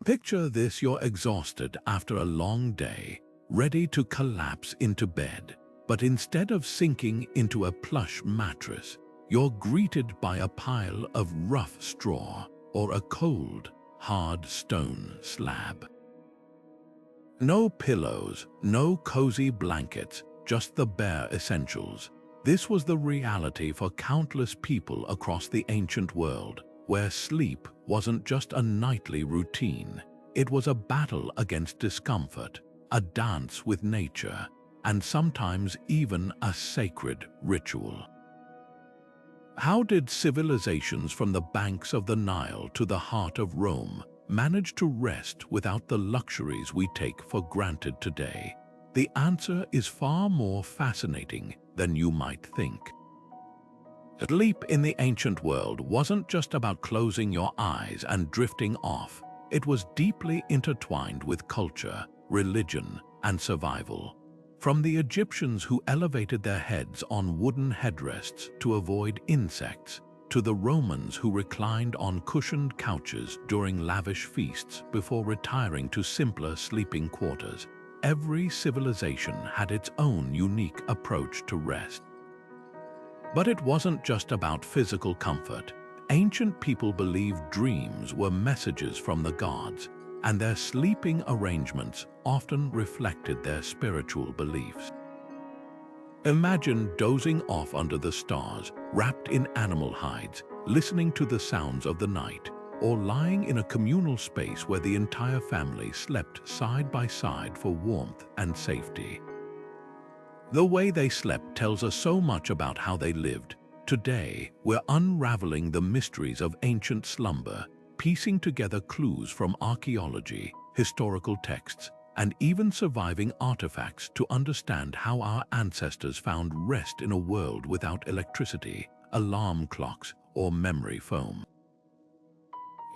Picture this: you're exhausted after a long day, ready to collapse into bed. But instead of sinking into a plush mattress, you're greeted by a pile of rough straw or a cold, hard stone slab. No pillows, no cozy blankets, just the bare essentials. This was the reality for countless people across the ancient world, where sleep wasn't just a nightly routine. It was a battle against discomfort, a dance with nature, and sometimes even a sacred ritual. How did civilizations from the banks of the Nile to the heart of Rome manage to rest without the luxuries we take for granted today? The answer is far more fascinating than you might think. Sleep in the ancient world wasn't just about closing your eyes and drifting off. It was deeply intertwined with culture, religion, and survival. From the Egyptians who elevated their heads on wooden headrests to avoid insects, to the Romans who reclined on cushioned couches during lavish feasts before retiring to simpler sleeping quarters, every civilization had its own unique approach to rest. But it wasn't just about physical comfort. Ancient people believed dreams were messages from the gods, and their sleeping arrangements often reflected their spiritual beliefs. Imagine dozing off under the stars, wrapped in animal hides, listening to the sounds of the night, or lying in a communal space where the entire family slept side by side for warmth and safety. The way they slept tells us so much about how they lived. Today, we're unraveling the mysteries of ancient slumber, piecing together clues from archaeology, historical texts, and even surviving artifacts to understand how our ancestors found rest in a world without electricity, alarm clocks, or memory foam.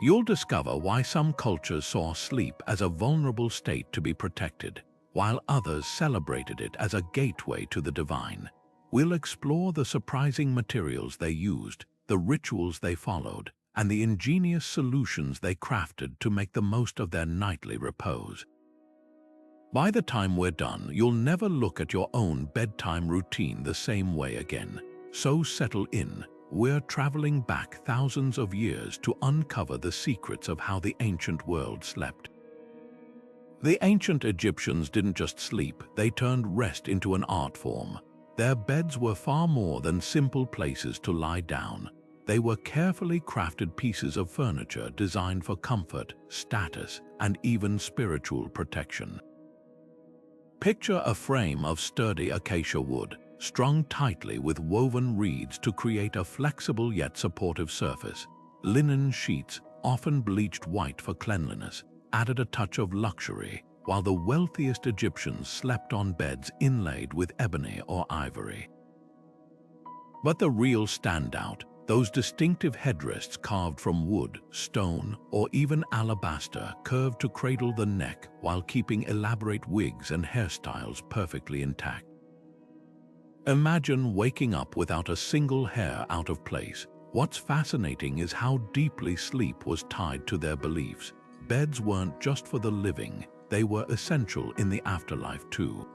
You'll discover why some cultures saw sleep as a vulnerable state to be protected, while others celebrated it as a gateway to the divine. We'll explore the surprising materials they used, the rituals they followed, and the ingenious solutions they crafted to make the most of their nightly repose. By the time we're done, you'll never look at your own bedtime routine the same way again. So settle in. We're traveling back thousands of years to uncover the secrets of how the ancient world slept. The ancient Egyptians didn't just sleep, they turned rest into an art form. Their beds were far more than simple places to lie down. They were carefully crafted pieces of furniture designed for comfort, status, and even spiritual protection. Picture a frame of sturdy acacia wood, strung tightly with woven reeds to create a flexible yet supportive surface. Linen sheets, often bleached white for cleanliness, added a touch of luxury, while the wealthiest Egyptians slept on beds inlaid with ebony or ivory. But the real standout, those distinctive headrests carved from wood, stone, or even alabaster, curved to cradle the neck while keeping elaborate wigs and hairstyles perfectly intact. Imagine waking up without a single hair out of place. What's fascinating is how deeply sleep was tied to their beliefs. Beds weren't just for the living, they were essential in the afterlife too.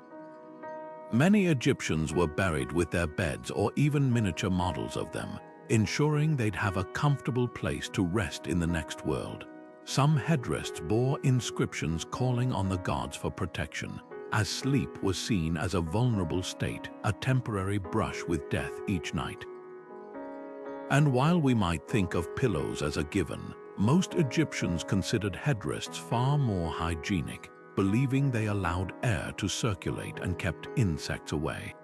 Many Egyptians were buried with their beds or even miniature models of them, ensuring they'd have a comfortable place to rest in the next world. Some headrests bore inscriptions calling on the gods for protection, as sleep was seen as a vulnerable state, a temporary brush with death each night. And while we might think of pillows as a given, most Egyptians considered headrests far more hygienic, believing they allowed air to circulate and kept insects away.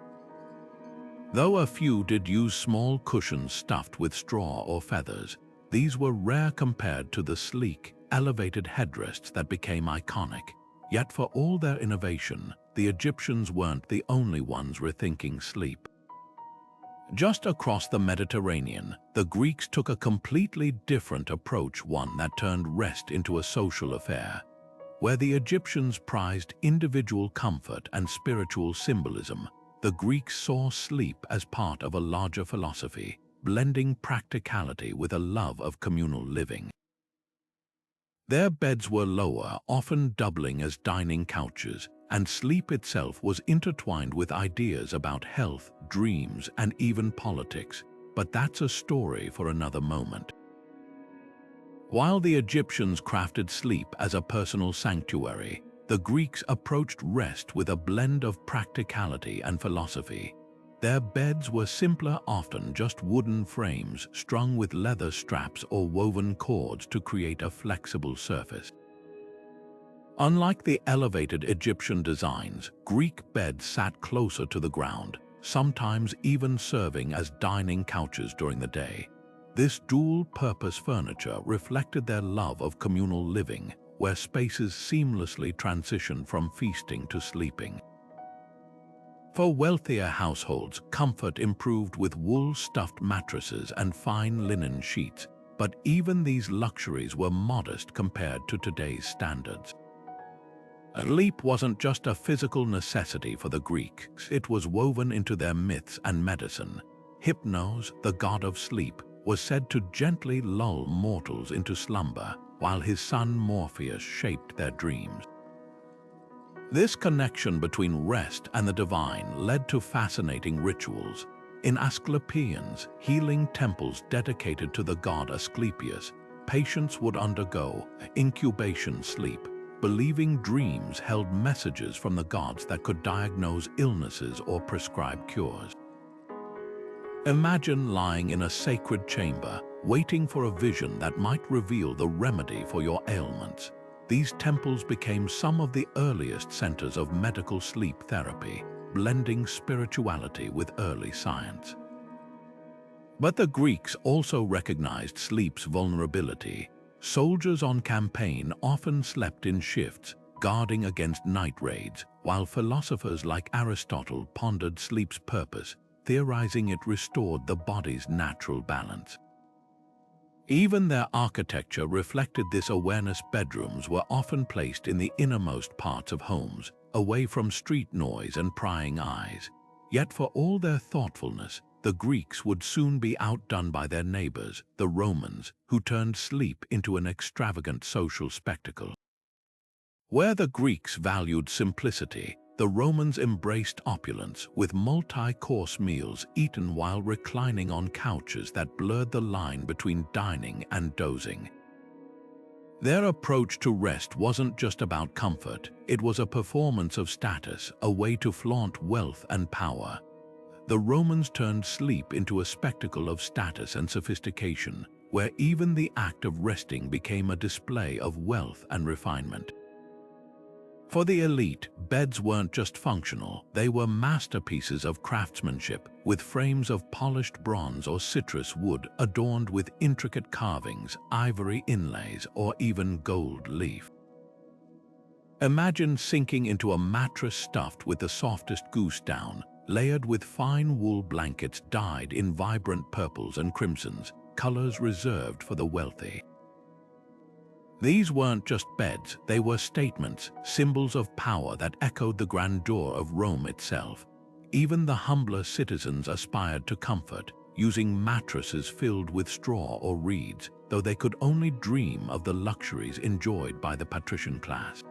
Though a few did use small cushions stuffed with straw or feathers, these were rare compared to the sleek, elevated headrests that became iconic. Yet for all their innovation, the Egyptians weren't the only ones rethinking sleep. Just across the Mediterranean, the Greeks took a completely different approach, one that turned rest into a social affair. Where the Egyptians prized individual comfort and spiritual symbolism, the Greeks saw sleep as part of a larger philosophy, blending practicality with a love of communal living. Their beds were lower, often doubling as dining couches, and sleep itself was intertwined with ideas about health, dreams, and even politics. But that's a story for another moment. While the Egyptians crafted sleep as a personal sanctuary, the Greeks approached rest with a blend of practicality and philosophy. Their beds were simpler, often just wooden frames strung with leather straps or woven cords to create a flexible surface. Unlike the elevated Egyptian designs, Greek beds sat closer to the ground, sometimes even serving as dining couches during the day. This dual-purpose furniture reflected their love of communal living, where spaces seamlessly transitioned from feasting to sleeping. For wealthier households, comfort improved with wool-stuffed mattresses and fine linen sheets, but even these luxuries were modest compared to today's standards. Sleep wasn't just a physical necessity for the Greeks, it was woven into their myths and medicine. Hypnos, the god of sleep, was said to gently lull mortals into slumber, while his son Morpheus shaped their dreams. This connection between rest and the divine led to fascinating rituals. In Asclepians, healing temples dedicated to the god Asclepius, patients would undergo incubation sleep, believing dreams held messages from the gods that could diagnose illnesses or prescribe cures. Imagine lying in a sacred chamber, waiting for a vision that might reveal the remedy for your ailments. These temples became some of the earliest centers of medical sleep therapy, blending spirituality with early science. But the Greeks also recognized sleep's vulnerability. Soldiers on campaign often slept in shifts, guarding against night raids, while philosophers like Aristotle pondered sleep's purpose, theorizing it restored the body's natural balance. Even their architecture reflected this awareness. Bedrooms were often placed in the innermost parts of homes, away from street noise and prying eyes. Yet for all their thoughtfulness, the Greeks would soon be outdone by their neighbors, the Romans, who turned sleep into an extravagant social spectacle. Where the Greeks valued simplicity, the Romans embraced opulence, with multi-course meals eaten while reclining on couches that blurred the line between dining and dozing. Their approach to rest wasn't just about comfort, it was a performance of status, a way to flaunt wealth and power. The Romans turned sleep into a spectacle of status and sophistication, where even the act of resting became a display of wealth and refinement. For the elite, beds weren't just functional, they were masterpieces of craftsmanship, with frames of polished bronze or citrus wood adorned with intricate carvings, ivory inlays, or even gold leaf. Imagine sinking into a mattress stuffed with the softest goose down, layered with fine wool blankets dyed in vibrant purples and crimsons, colors reserved for the wealthy. These weren't just beds, they were statements, symbols of power that echoed the grandeur of Rome itself. Even the humbler citizens aspired to comfort, using mattresses filled with straw or reeds, though they could only dream of the luxuries enjoyed by the patrician class.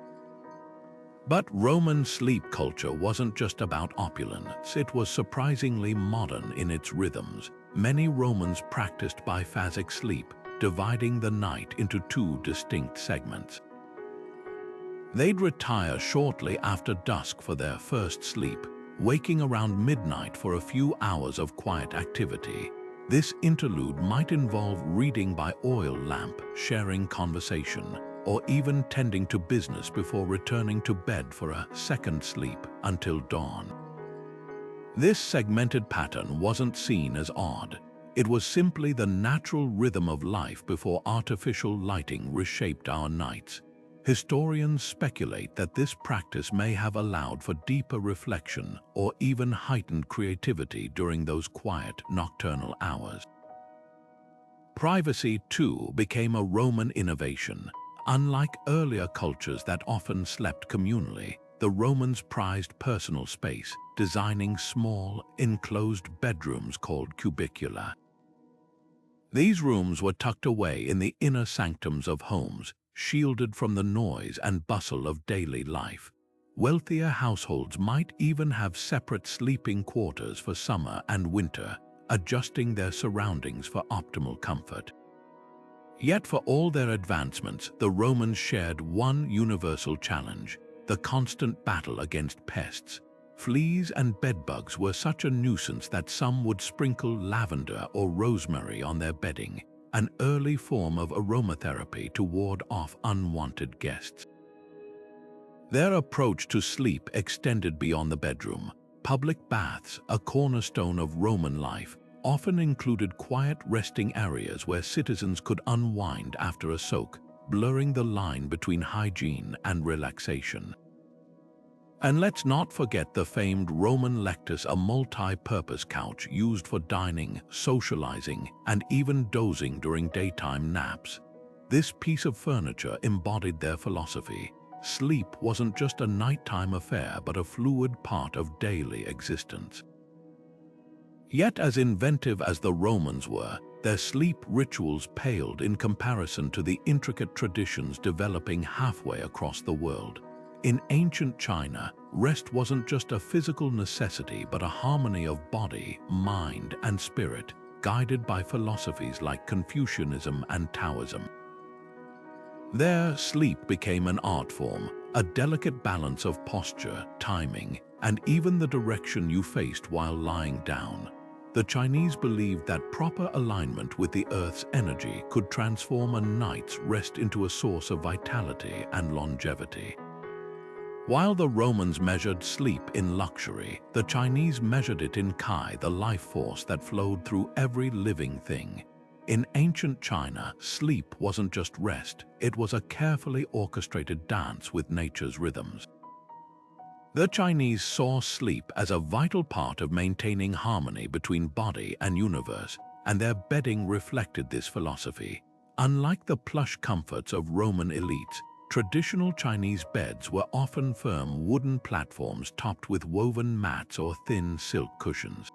But Roman sleep culture wasn't just about opulence, it was surprisingly modern in its rhythms. Many Romans practiced biphasic sleep, dividing the night into two distinct segments. They'd retire shortly after dusk for their first sleep, waking around midnight for a few hours of quiet activity. This interlude might involve reading by oil lamp, sharing conversation, or even tending to business before returning to bed for a second sleep until dawn. This segmented pattern wasn't seen as odd. It was simply the natural rhythm of life before artificial lighting reshaped our nights. Historians speculate that this practice may have allowed for deeper reflection or even heightened creativity during those quiet, nocturnal hours. Privacy, too, became a Roman innovation. Unlike earlier cultures that often slept communally, the Romans prized personal space, designing small, enclosed bedrooms called cubicula. These rooms were tucked away in the inner sanctums of homes, shielded from the noise and bustle of daily life. Wealthier households might even have separate sleeping quarters for summer and winter, adjusting their surroundings for optimal comfort. Yet for all their advancements, the Romans shared one universal challenge: the constant battle against pests. Fleas and bedbugs were such a nuisance that some would sprinkle lavender or rosemary on their bedding, an early form of aromatherapy to ward off unwanted guests. Their approach to sleep extended beyond the bedroom. Public baths, a cornerstone of Roman life, often included quiet resting areas where citizens could unwind after a soak, blurring the line between hygiene and relaxation. And let's not forget the famed Roman lectus, a multi-purpose couch used for dining, socializing, and even dozing during daytime naps. This piece of furniture embodied their philosophy. Sleep wasn't just a nighttime affair, but a fluid part of daily existence. Yet as inventive as the Romans were, their sleep rituals paled in comparison to the intricate traditions developing halfway across the world. In ancient China, rest wasn't just a physical necessity but a harmony of body, mind, and spirit, guided by philosophies like Confucianism and Taoism. There, sleep became an art form, a delicate balance of posture, timing, and even the direction you faced while lying down. The Chinese believed that proper alignment with the Earth's energy could transform a night's rest into a source of vitality and longevity. While the Romans measured sleep in luxury, the Chinese measured it in Kai, the life force that flowed through every living thing. In ancient China, sleep wasn't just rest, it was a carefully orchestrated dance with nature's rhythms. The Chinese saw sleep as a vital part of maintaining harmony between body and universe, and their bedding reflected this philosophy. Unlike the plush comforts of Roman elites, traditional Chinese beds were often firm wooden platforms topped with woven mats or thin silk cushions.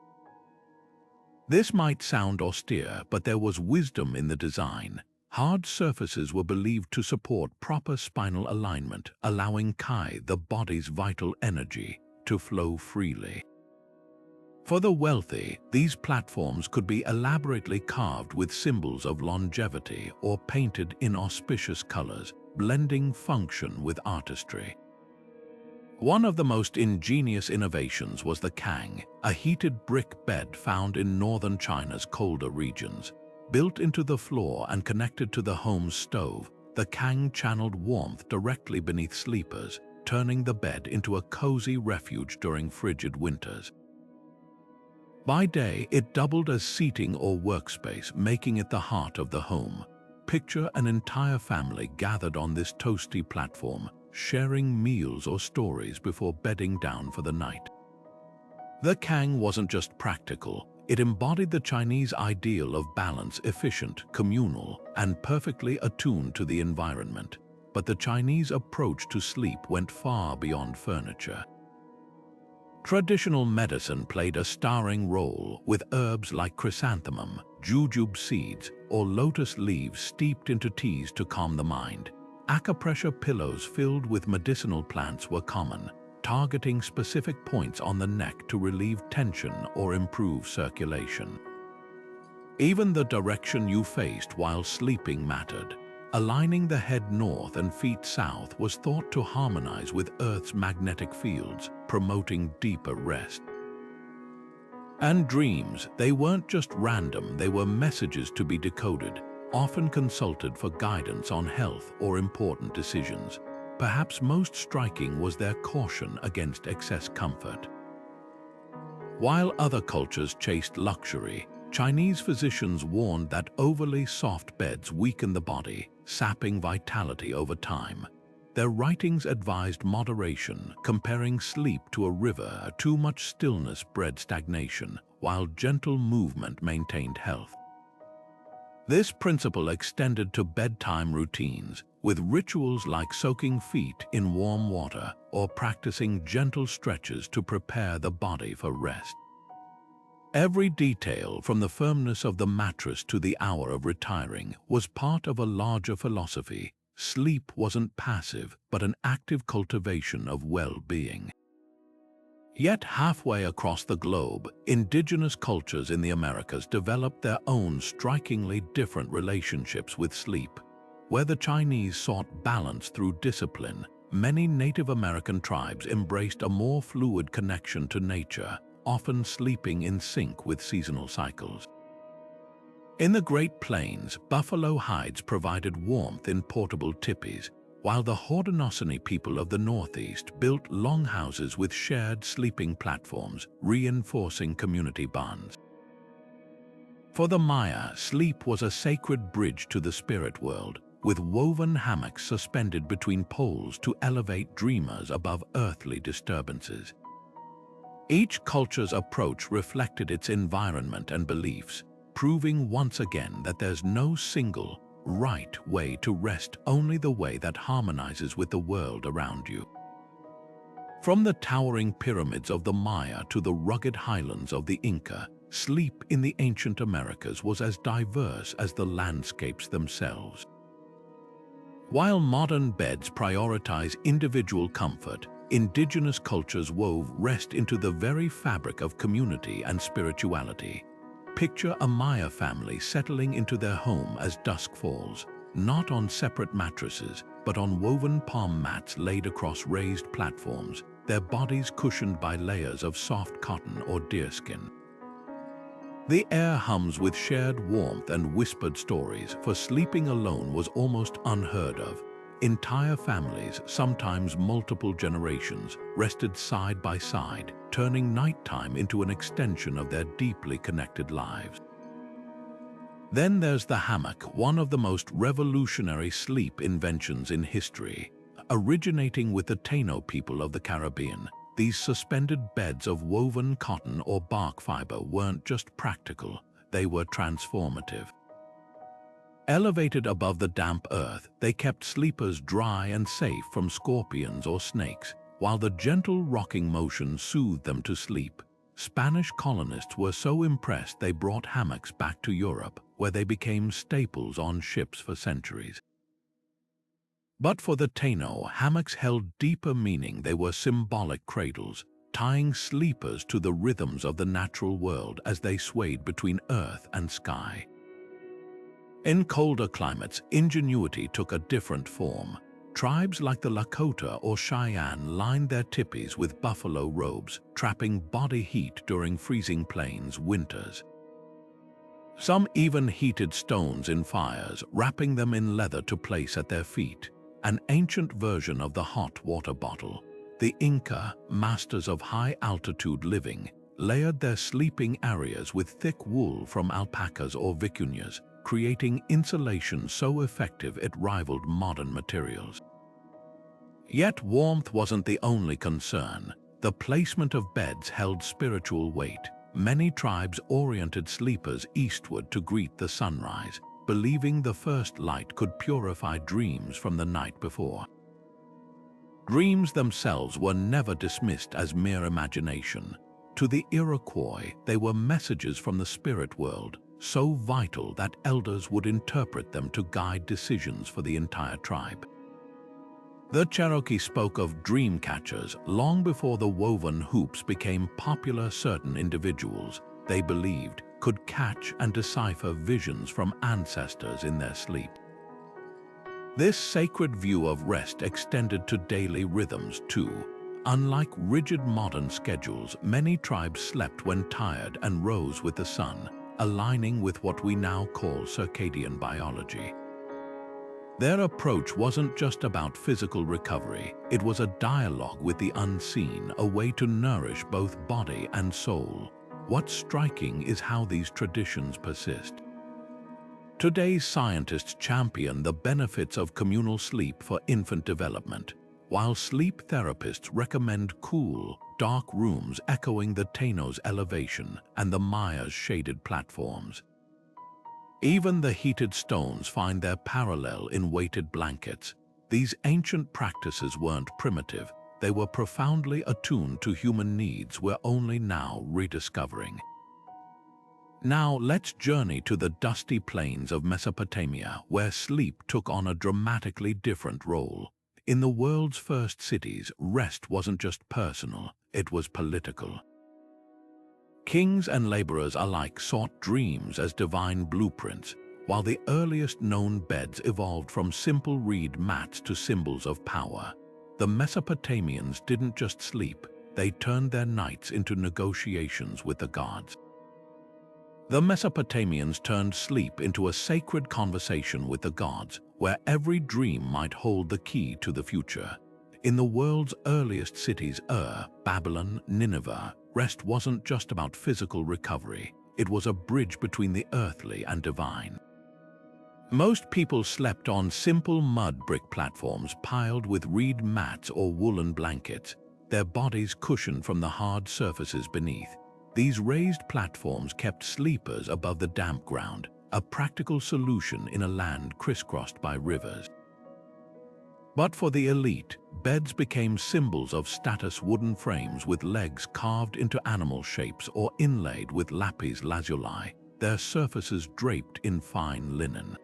This might sound austere, but there was wisdom in the design. Hard surfaces were believed to support proper spinal alignment, allowing Kai, the body's vital energy, to flow freely. For the wealthy, these platforms could be elaborately carved with symbols of longevity or painted in auspicious colors, blending function with artistry. One of the most ingenious innovations was the kang, a heated brick bed found in northern China's colder regions. Built into the floor and connected to the home's stove, the kang channeled warmth directly beneath sleepers, turning the bed into a cozy refuge during frigid winters. By day, it doubled as seating or workspace, making it the heart of the home. Picture an entire family gathered on this toasty platform, sharing meals or stories before bedding down for the night. The kang wasn't just practical, it embodied the Chinese ideal of balance, efficient, communal, and perfectly attuned to the environment. But the Chinese approach to sleep went far beyond furniture. Traditional medicine played a starring role, with herbs like chrysanthemum, jujube seeds, or lotus leaves steeped into teas to calm the mind. Acupressure pillows filled with medicinal plants were common, targeting specific points on the neck to relieve tension or improve circulation. Even the direction you faced while sleeping mattered. Aligning the head north and feet south was thought to harmonize with Earth's magnetic fields, promoting deeper rest. And dreams, they weren't just random, they were messages to be decoded, often consulted for guidance on health or important decisions. Perhaps most striking was their caution against excess comfort. While other cultures chased luxury, Chinese physicians warned that overly soft beds weaken the body, sapping vitality over time. Their writings advised moderation, comparing sleep to a river. Too much stillness bred stagnation, while gentle movement maintained health. This principle extended to bedtime routines, with rituals like soaking feet in warm water or practicing gentle stretches to prepare the body for rest. Every detail, from the firmness of the mattress to the hour of retiring, was part of a larger philosophy. sleep wasn't passive but an active cultivation of well-being. Yet halfway across the globe, indigenous cultures in the Americas developed their own strikingly different relationships with sleep. Where the Chinese sought balance through discipline, many Native American tribes embraced a more fluid connection to nature, often sleeping in sync with seasonal cycles. In the Great Plains, buffalo hides provided warmth in portable teepees, while the Haudenosaunee people of the Northeast built longhouses with shared sleeping platforms, reinforcing community bonds. For the Maya, sleep was a sacred bridge to the spirit world, with woven hammocks suspended between poles to elevate dreamers above earthly disturbances. Each culture's approach reflected its environment and beliefs, proving once again that there's no single, right way to rest, only the way that harmonizes with the world around you. From the towering pyramids of the Maya to the rugged highlands of the Inca, sleep in the ancient Americas was as diverse as the landscapes themselves. While modern beds prioritize individual comfort, indigenous cultures wove rest into the very fabric of community and spirituality. Picture a Maya family settling into their home as dusk falls, not on separate mattresses, but on woven palm mats laid across raised platforms, their bodies cushioned by layers of soft cotton or deerskin. The air hums with shared warmth and whispered stories, for sleeping alone was almost unheard of. Entire families, sometimes multiple generations, rested side by side, turning nighttime into an extension of their deeply connected lives. Then there's the hammock, one of the most revolutionary sleep inventions in history. Originating with the Taino people of the Caribbean, these suspended beds of woven cotton or bark fiber weren't just practical, they were transformative. Elevated above the damp earth, they kept sleepers dry and safe from scorpions or snakes, while the gentle rocking motion soothed them to sleep. Spanish colonists were so impressed they brought hammocks back to Europe, where they became staples on ships for centuries. But for the Taino, hammocks held deeper meaning. They were symbolic cradles, tying sleepers to the rhythms of the natural world as they swayed between earth and sky. In colder climates, ingenuity took a different form. Tribes like the Lakota or Cheyenne lined their teepees with buffalo robes, trapping body heat during freezing plains winters. Some even heated stones in fires, wrapping them in leather to place at their feet. An ancient version of the hot water bottle. The Inca, masters of high-altitude living, layered their sleeping areas with thick wool from alpacas or vicuñas, creating insulation so effective it rivaled modern materials. Yet warmth wasn't the only concern. The placement of beds held spiritual weight. Many tribes oriented sleepers eastward to greet the sunrise, believing the first light could purify dreams from the night before. Dreams themselves were never dismissed as mere imagination. To the Iroquois, they were messages from the spirit world, so vital that elders would interpret them to guide decisions for the entire tribe. The Cherokee spoke of dream catchers long before the woven hoops became popular. Certain individuals, they believed, could catch and decipher visions from ancestors in their sleep. This sacred view of rest extended to daily rhythms too. Unlike rigid modern schedules, many tribes slept when tired and rose with the sun, aligning with what we now call circadian biology. Their approach wasn't just about physical recovery, it was a dialogue with the unseen, a way to nourish both body and soul. What's striking is how these traditions persist. Today's scientists champion the benefits of communal sleep for infant development, while sleep therapists recommend cool, dark rooms echoing the Taino's elevation and the Maya's shaded platforms. Even the heated stones find their parallel in weighted blankets. These ancient practices weren't primitive, they were profoundly attuned to human needs we're only now rediscovering. Now let's journey to the dusty plains of Mesopotamia, where sleep took on a dramatically different role. In the world's first cities, rest wasn't just personal, it was political. Kings and laborers alike sought dreams as divine blueprints, while the earliest known beds evolved from simple reed mats to symbols of power. The Mesopotamians didn't just sleep, they turned their nights into negotiations with the gods. The Mesopotamians turned sleep into a sacred conversation with the gods, where every dream might hold the key to the future. In the world's earliest cities, Babylon, Nineveh, rest wasn't just about physical recovery, it was a bridge between the earthly and divine. Most people slept on simple mud brick platforms piled with reed mats or woolen blankets, their bodies cushioned from the hard surfaces beneath. These raised platforms kept sleepers above the damp ground, a practical solution in a land crisscrossed by rivers. But for the elite, beds became symbols of status. Wooden frames with legs carved into animal shapes or inlaid with lapis lazuli, their surfaces draped in fine linen.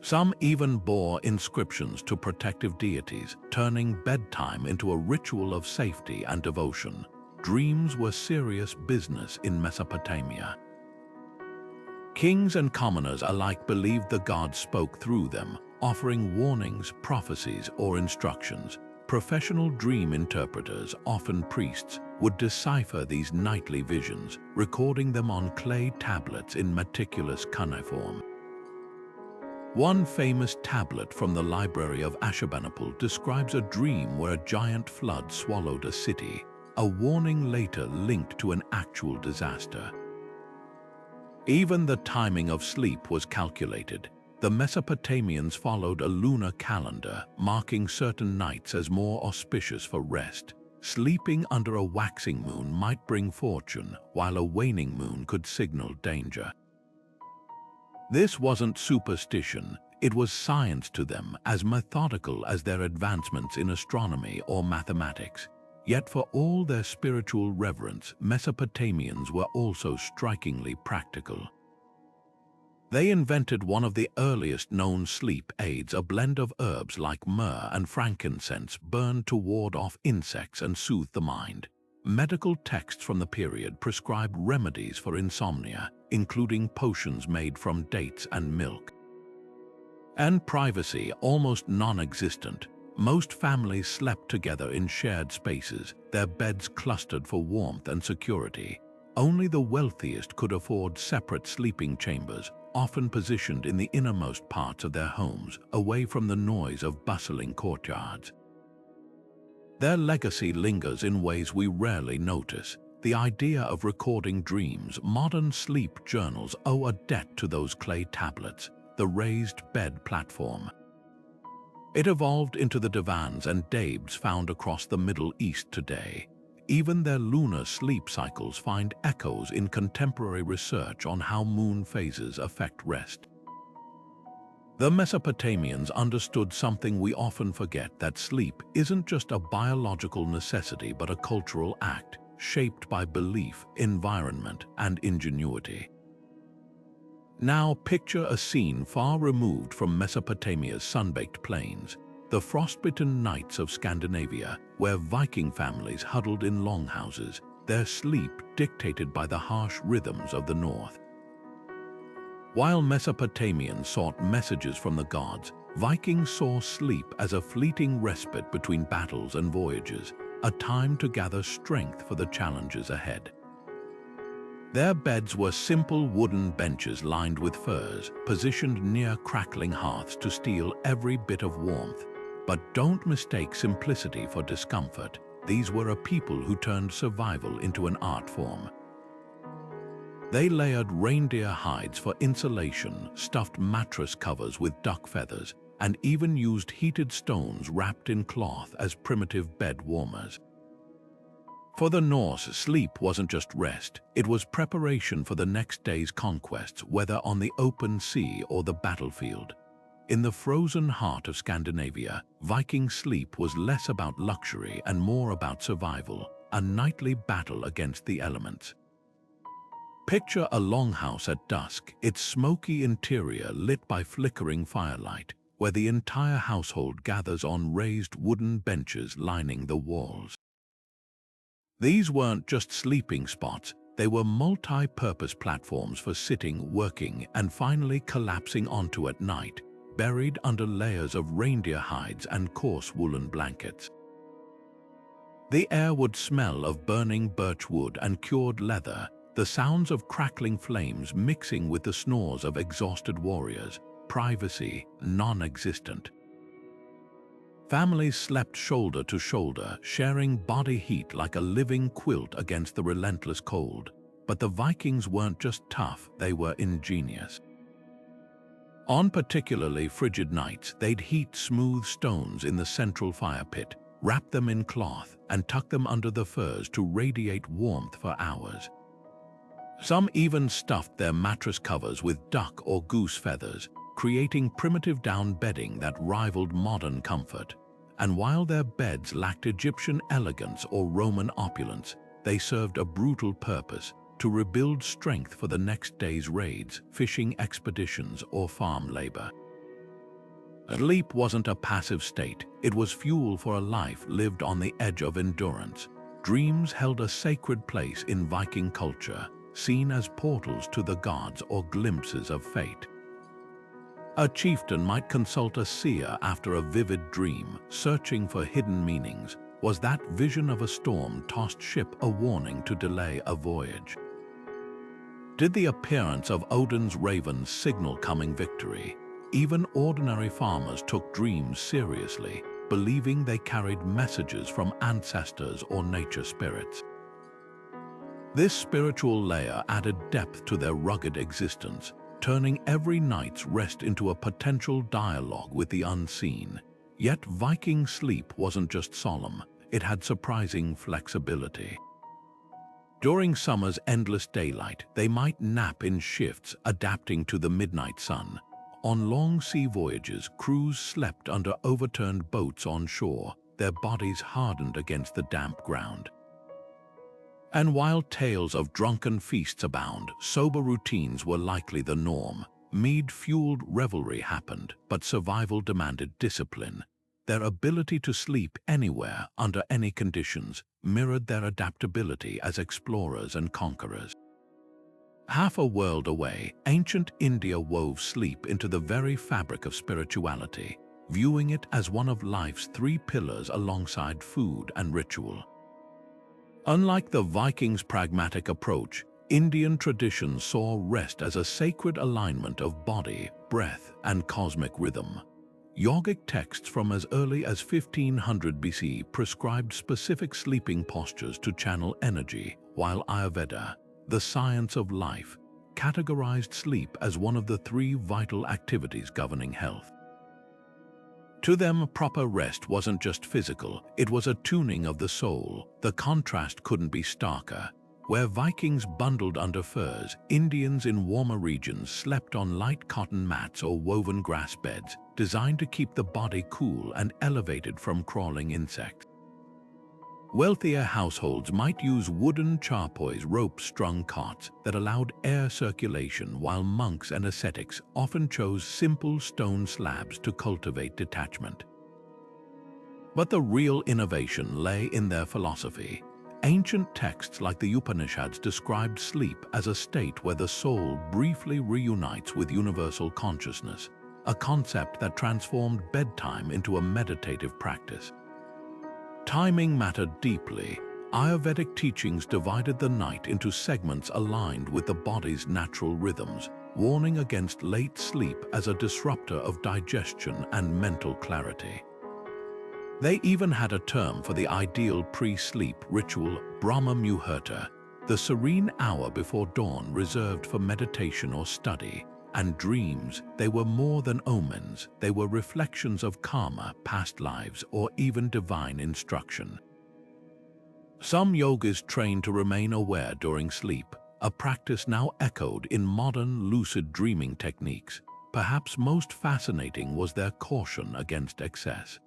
Some even bore inscriptions to protective deities, turning bedtime into a ritual of safety and devotion. Dreams were serious business in Mesopotamia. Kings and commoners alike believed the gods spoke through them, offering warnings, prophecies, or instructions. Professional dream interpreters, often priests, would decipher these nightly visions, recording them on clay tablets in meticulous cuneiform. One famous tablet from the library of Ashurbanipal describes a dream where a giant flood swallowed a city, a warning later linked to an actual disaster. Even the timing of sleep was calculated. The Mesopotamians followed a lunar calendar, marking certain nights as more auspicious for rest. Sleeping under a waxing moon might bring fortune, while a waning moon could signal danger. This wasn't superstition, it was science to them, as methodical as their advancements in astronomy or mathematics. Yet for all their spiritual reverence, Mesopotamians were also strikingly practical. They invented one of the earliest known sleep aids, a blend of herbs like myrrh and frankincense burned to ward off insects and soothe the mind. Medical texts from the period prescribed remedies for insomnia, including potions made from dates and milk. And privacy, almost non-existent. Most families slept together in shared spaces, their beds clustered for warmth and security. Only the wealthiest could afford separate sleeping chambers, often positioned in the innermost parts of their homes, away from the noise of bustling courtyards. Their legacy lingers in ways we rarely notice. The idea of recording dreams, modern sleep journals owe a debt to those clay tablets, the raised bed platform. It evolved into the divans and dabs found across the Middle East today. Even their lunar sleep cycles find echoes in contemporary research on how moon phases affect rest. The Mesopotamians understood something we often forget, that sleep isn't just a biological necessity but a cultural act, shaped by belief, environment, and ingenuity. Now picture a scene far removed from Mesopotamia's sun-baked plains, the frostbitten nights of Scandinavia, where Viking families huddled in longhouses, their sleep dictated by the harsh rhythms of the north. While Mesopotamians sought messages from the gods, Vikings saw sleep as a fleeting respite between battles and voyages, a time to gather strength for the challenges ahead. Their beds were simple wooden benches lined with furs, positioned near crackling hearths to steal every bit of warmth. But don't mistake simplicity for discomfort. These were a people who turned survival into an art form. They layered reindeer hides for insulation, stuffed mattress covers with duck feathers, and even used heated stones wrapped in cloth as primitive bed warmers. For the Norse, sleep wasn't just rest, it was preparation for the next day's conquests, whether on the open sea or the battlefield. In the frozen heart of Scandinavia, Viking sleep was less about luxury and more about survival, a nightly battle against the elements. Picture a longhouse at dusk, its smoky interior lit by flickering firelight, where the entire household gathers on raised wooden benches lining the walls. These weren't just sleeping spots, they were multi-purpose platforms for sitting, working, and finally collapsing onto at night, buried under layers of reindeer hides and coarse woolen blankets. The air would smell of burning birch wood and cured leather, the sounds of crackling flames mixing with the snores of exhausted warriors, privacy non-existent. Families slept shoulder to shoulder, sharing body heat like a living quilt against the relentless cold. But the Vikings weren't just tough, they were ingenious. On particularly frigid nights, they'd heat smooth stones in the central fire pit, wrap them in cloth, and tuck them under the furs to radiate warmth for hours. Some even stuffed their mattress covers with duck or goose feathers, creating primitive down bedding that rivaled modern comfort. And while their beds lacked Egyptian elegance or Roman opulence, they served a brutal purpose: to rebuild strength for the next day's raids, fishing expeditions, or farm labor. Sleep wasn't a passive state, it was fuel for a life lived on the edge of endurance. Dreams held a sacred place in Viking culture, seen as portals to the gods or glimpses of fate. A chieftain might consult a seer after a vivid dream, searching for hidden meanings. Was that vision of a storm-tossed ship a warning to delay a voyage? Did the appearance of Odin's ravens signal coming victory? Even ordinary farmers took dreams seriously, believing they carried messages from ancestors or nature spirits. This spiritual layer added depth to their rugged existence, turning every night's rest into a potential dialogue with the unseen. Yet Viking sleep wasn't just solemn, it had surprising flexibility. During summer's endless daylight, they might nap in shifts, adapting to the midnight sun. On long sea voyages, crews slept under overturned boats on shore, their bodies hardened against the damp ground. And while tales of drunken feasts abound, sober routines were likely the norm. Mead-fueled revelry happened, but survival demanded discipline. Their ability to sleep anywhere, under any conditions, mirrored their adaptability as explorers and conquerors. Half a world away, ancient India wove sleep into the very fabric of spirituality, viewing it as one of life's three pillars alongside food and ritual. Unlike the Vikings' pragmatic approach, Indian tradition saw rest as a sacred alignment of body, breath, and cosmic rhythm. Yogic texts from as early as 1500 BC prescribed specific sleeping postures to channel energy, while Ayurveda, the science of life, categorized sleep as one of the three vital activities governing health. To them, proper rest wasn't just physical, it was a tuning of the soul. The contrast couldn't be starker. Where Vikings bundled under furs, Indians in warmer regions slept on light cotton mats or woven grass beds, designed to keep the body cool and elevated from crawling insects. Wealthier households might use wooden charpoys, rope-strung cots that allowed air circulation, while monks and ascetics often chose simple stone slabs to cultivate detachment. But the real innovation lay in their philosophy. Ancient texts like the Upanishads described sleep as a state where the soul briefly reunites with universal consciousness, a concept that transformed bedtime into a meditative practice. Timing mattered deeply. Ayurvedic teachings divided the night into segments aligned with the body's natural rhythms, warning against late sleep as a disruptor of digestion and mental clarity. They even had a term for the ideal pre-sleep ritual, Brahma Muhurta, the serene hour before dawn reserved for meditation or study. And dreams, they were more than omens, they were reflections of karma, past lives, or even divine instruction. Some yogis trained to remain aware during sleep, a practice now echoed in modern lucid dreaming techniques. Perhaps most fascinating was their caution against excess.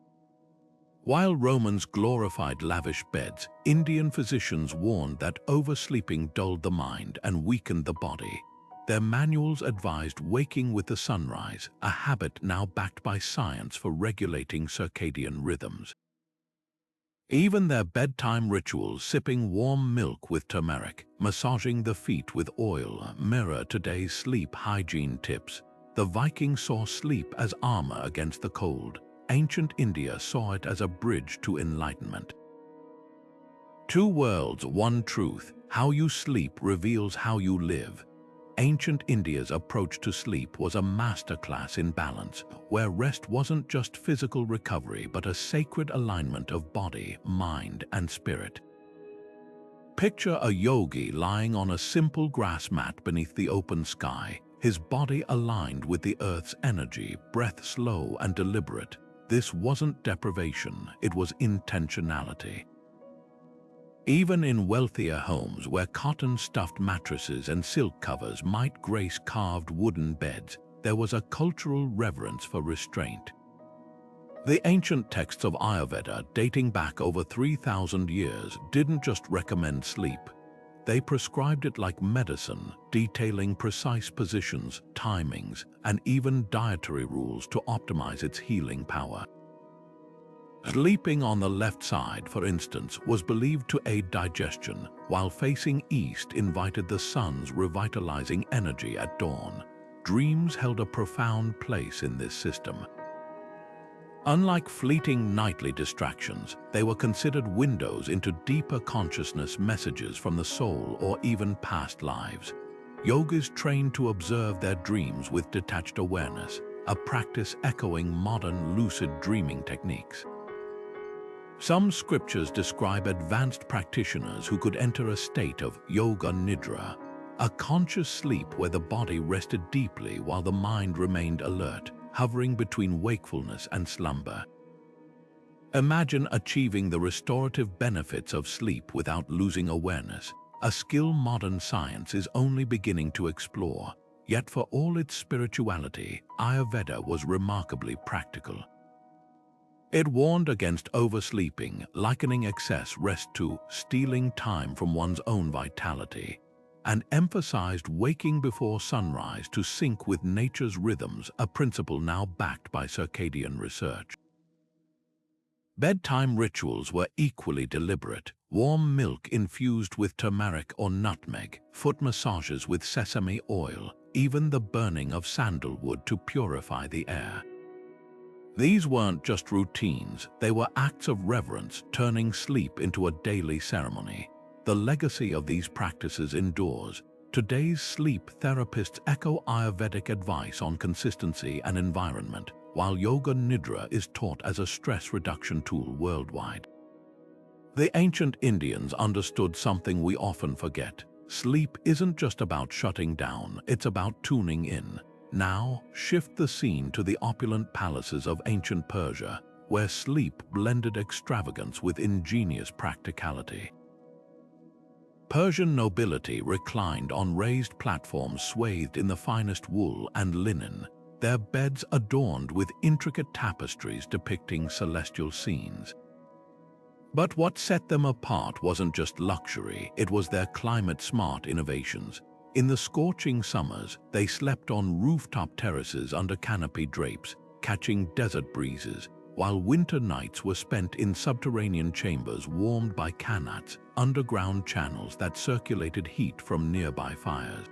While Romans glorified lavish beds, Indian physicians warned that oversleeping dulled the mind and weakened the body. Their manuals advised waking with the sunrise, a habit now backed by science for regulating circadian rhythms. Even their bedtime rituals, sipping warm milk with turmeric, massaging the feet with oil, mirror today's sleep hygiene tips. The Vikings saw sleep as armor against the cold. Ancient India saw it as a bridge to enlightenment. Two worlds, one truth. How you sleep reveals how you live. Ancient India's approach to sleep was a masterclass in balance, where rest wasn't just physical recovery but a sacred alignment of body, mind, and spirit. Picture a yogi lying on a simple grass mat beneath the open sky, his body aligned with the earth's energy, breath slow and deliberate. This wasn't deprivation, it was intentionality. Even in wealthier homes where cotton-stuffed mattresses and silk covers might grace carved wooden beds, there was a cultural reverence for restraint. The ancient texts of Ayurveda, dating back over 3,000 years, didn't just recommend sleep. They prescribed it like medicine, detailing precise positions, timings, and even dietary rules to optimize its healing power. Sleeping on the left side, for instance, was believed to aid digestion, while facing east invited the sun's revitalizing energy at dawn. Dreams held a profound place in this system. Unlike fleeting nightly distractions, they were considered windows into deeper consciousness, messages from the soul or even past lives. Yogis trained to observe their dreams with detached awareness, a practice echoing modern lucid dreaming techniques. Some scriptures describe advanced practitioners who could enter a state of yoga nidra, a conscious sleep where the body rested deeply while the mind remained alert, hovering between wakefulness and slumber. Imagine achieving the restorative benefits of sleep without losing awareness, a skill modern science is only beginning to explore. Yet for all its spirituality, Ayurveda was remarkably practical. It warned against oversleeping, likening excess rest to stealing time from one's own vitality, and emphasized waking before sunrise to sync with nature's rhythms, a principle now backed by circadian research. Bedtime rituals were equally deliberate: warm milk infused with turmeric or nutmeg, foot massages with sesame oil, even the burning of sandalwood to purify the air. These weren't just routines, they were acts of reverence, turning sleep into a daily ceremony. The legacy of these practices endures. Today's sleep therapists echo Ayurvedic advice on consistency and environment, while Yoga Nidra is taught as a stress reduction tool worldwide. The ancient Indians understood something we often forget. Sleep isn't just about shutting down, it's about tuning in. Now, shift the scene to the opulent palaces of ancient Persia, where sleep blended extravagance with ingenious practicality. Persian nobility reclined on raised platforms swathed in the finest wool and linen, their beds adorned with intricate tapestries depicting celestial scenes. But what set them apart wasn't just luxury, it was their climate-smart innovations. In the scorching summers, they slept on rooftop terraces under canopy drapes, catching desert breezes, while winter nights were spent in subterranean chambers warmed by qanats, underground channels that circulated heat from nearby fires.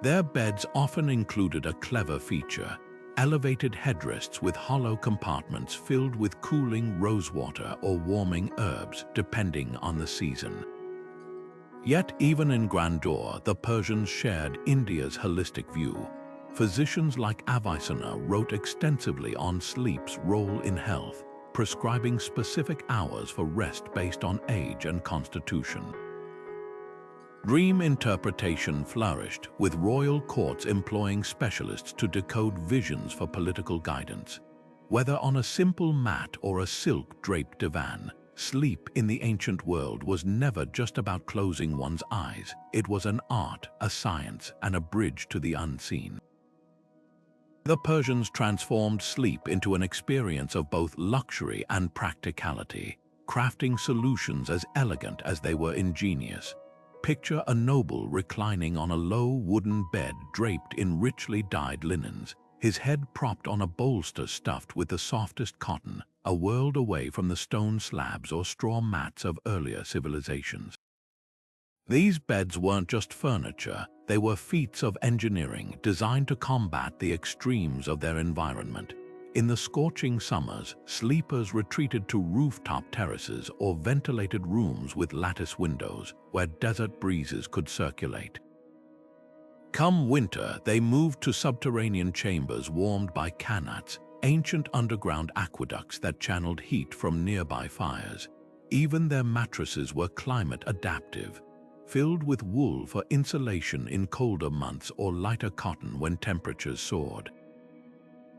Their beds often included a clever feature: elevated headrests with hollow compartments filled with cooling rosewater or warming herbs, depending on the season. Yet even in grandeur, the Persians shared India's holistic view. Physicians like Avicenna wrote extensively on sleep's role in health, prescribing specific hours for rest based on age and constitution. Dream interpretation flourished, with royal courts employing specialists to decode visions for political guidance. Whether on a simple mat or a silk-draped divan, sleep in the ancient world was never just about closing one's eyes. It was an art, a science, and a bridge to the unseen. The Persians transformed sleep into an experience of both luxury and practicality, crafting solutions as elegant as they were ingenious. Picture a noble reclining on a low wooden bed draped in richly dyed linens, his head propped on a bolster stuffed with the softest cotton, a world away from the stone slabs or straw mats of earlier civilizations. These beds weren't just furniture, they were feats of engineering designed to combat the extremes of their environment. In the scorching summers, sleepers retreated to rooftop terraces or ventilated rooms with lattice windows where desert breezes could circulate. Come winter, they moved to subterranean chambers warmed by qanats, ancient underground aqueducts that channeled heat from nearby fires. Even their mattresses were climate adaptive, filled with wool for insulation in colder months or lighter cotton when temperatures soared.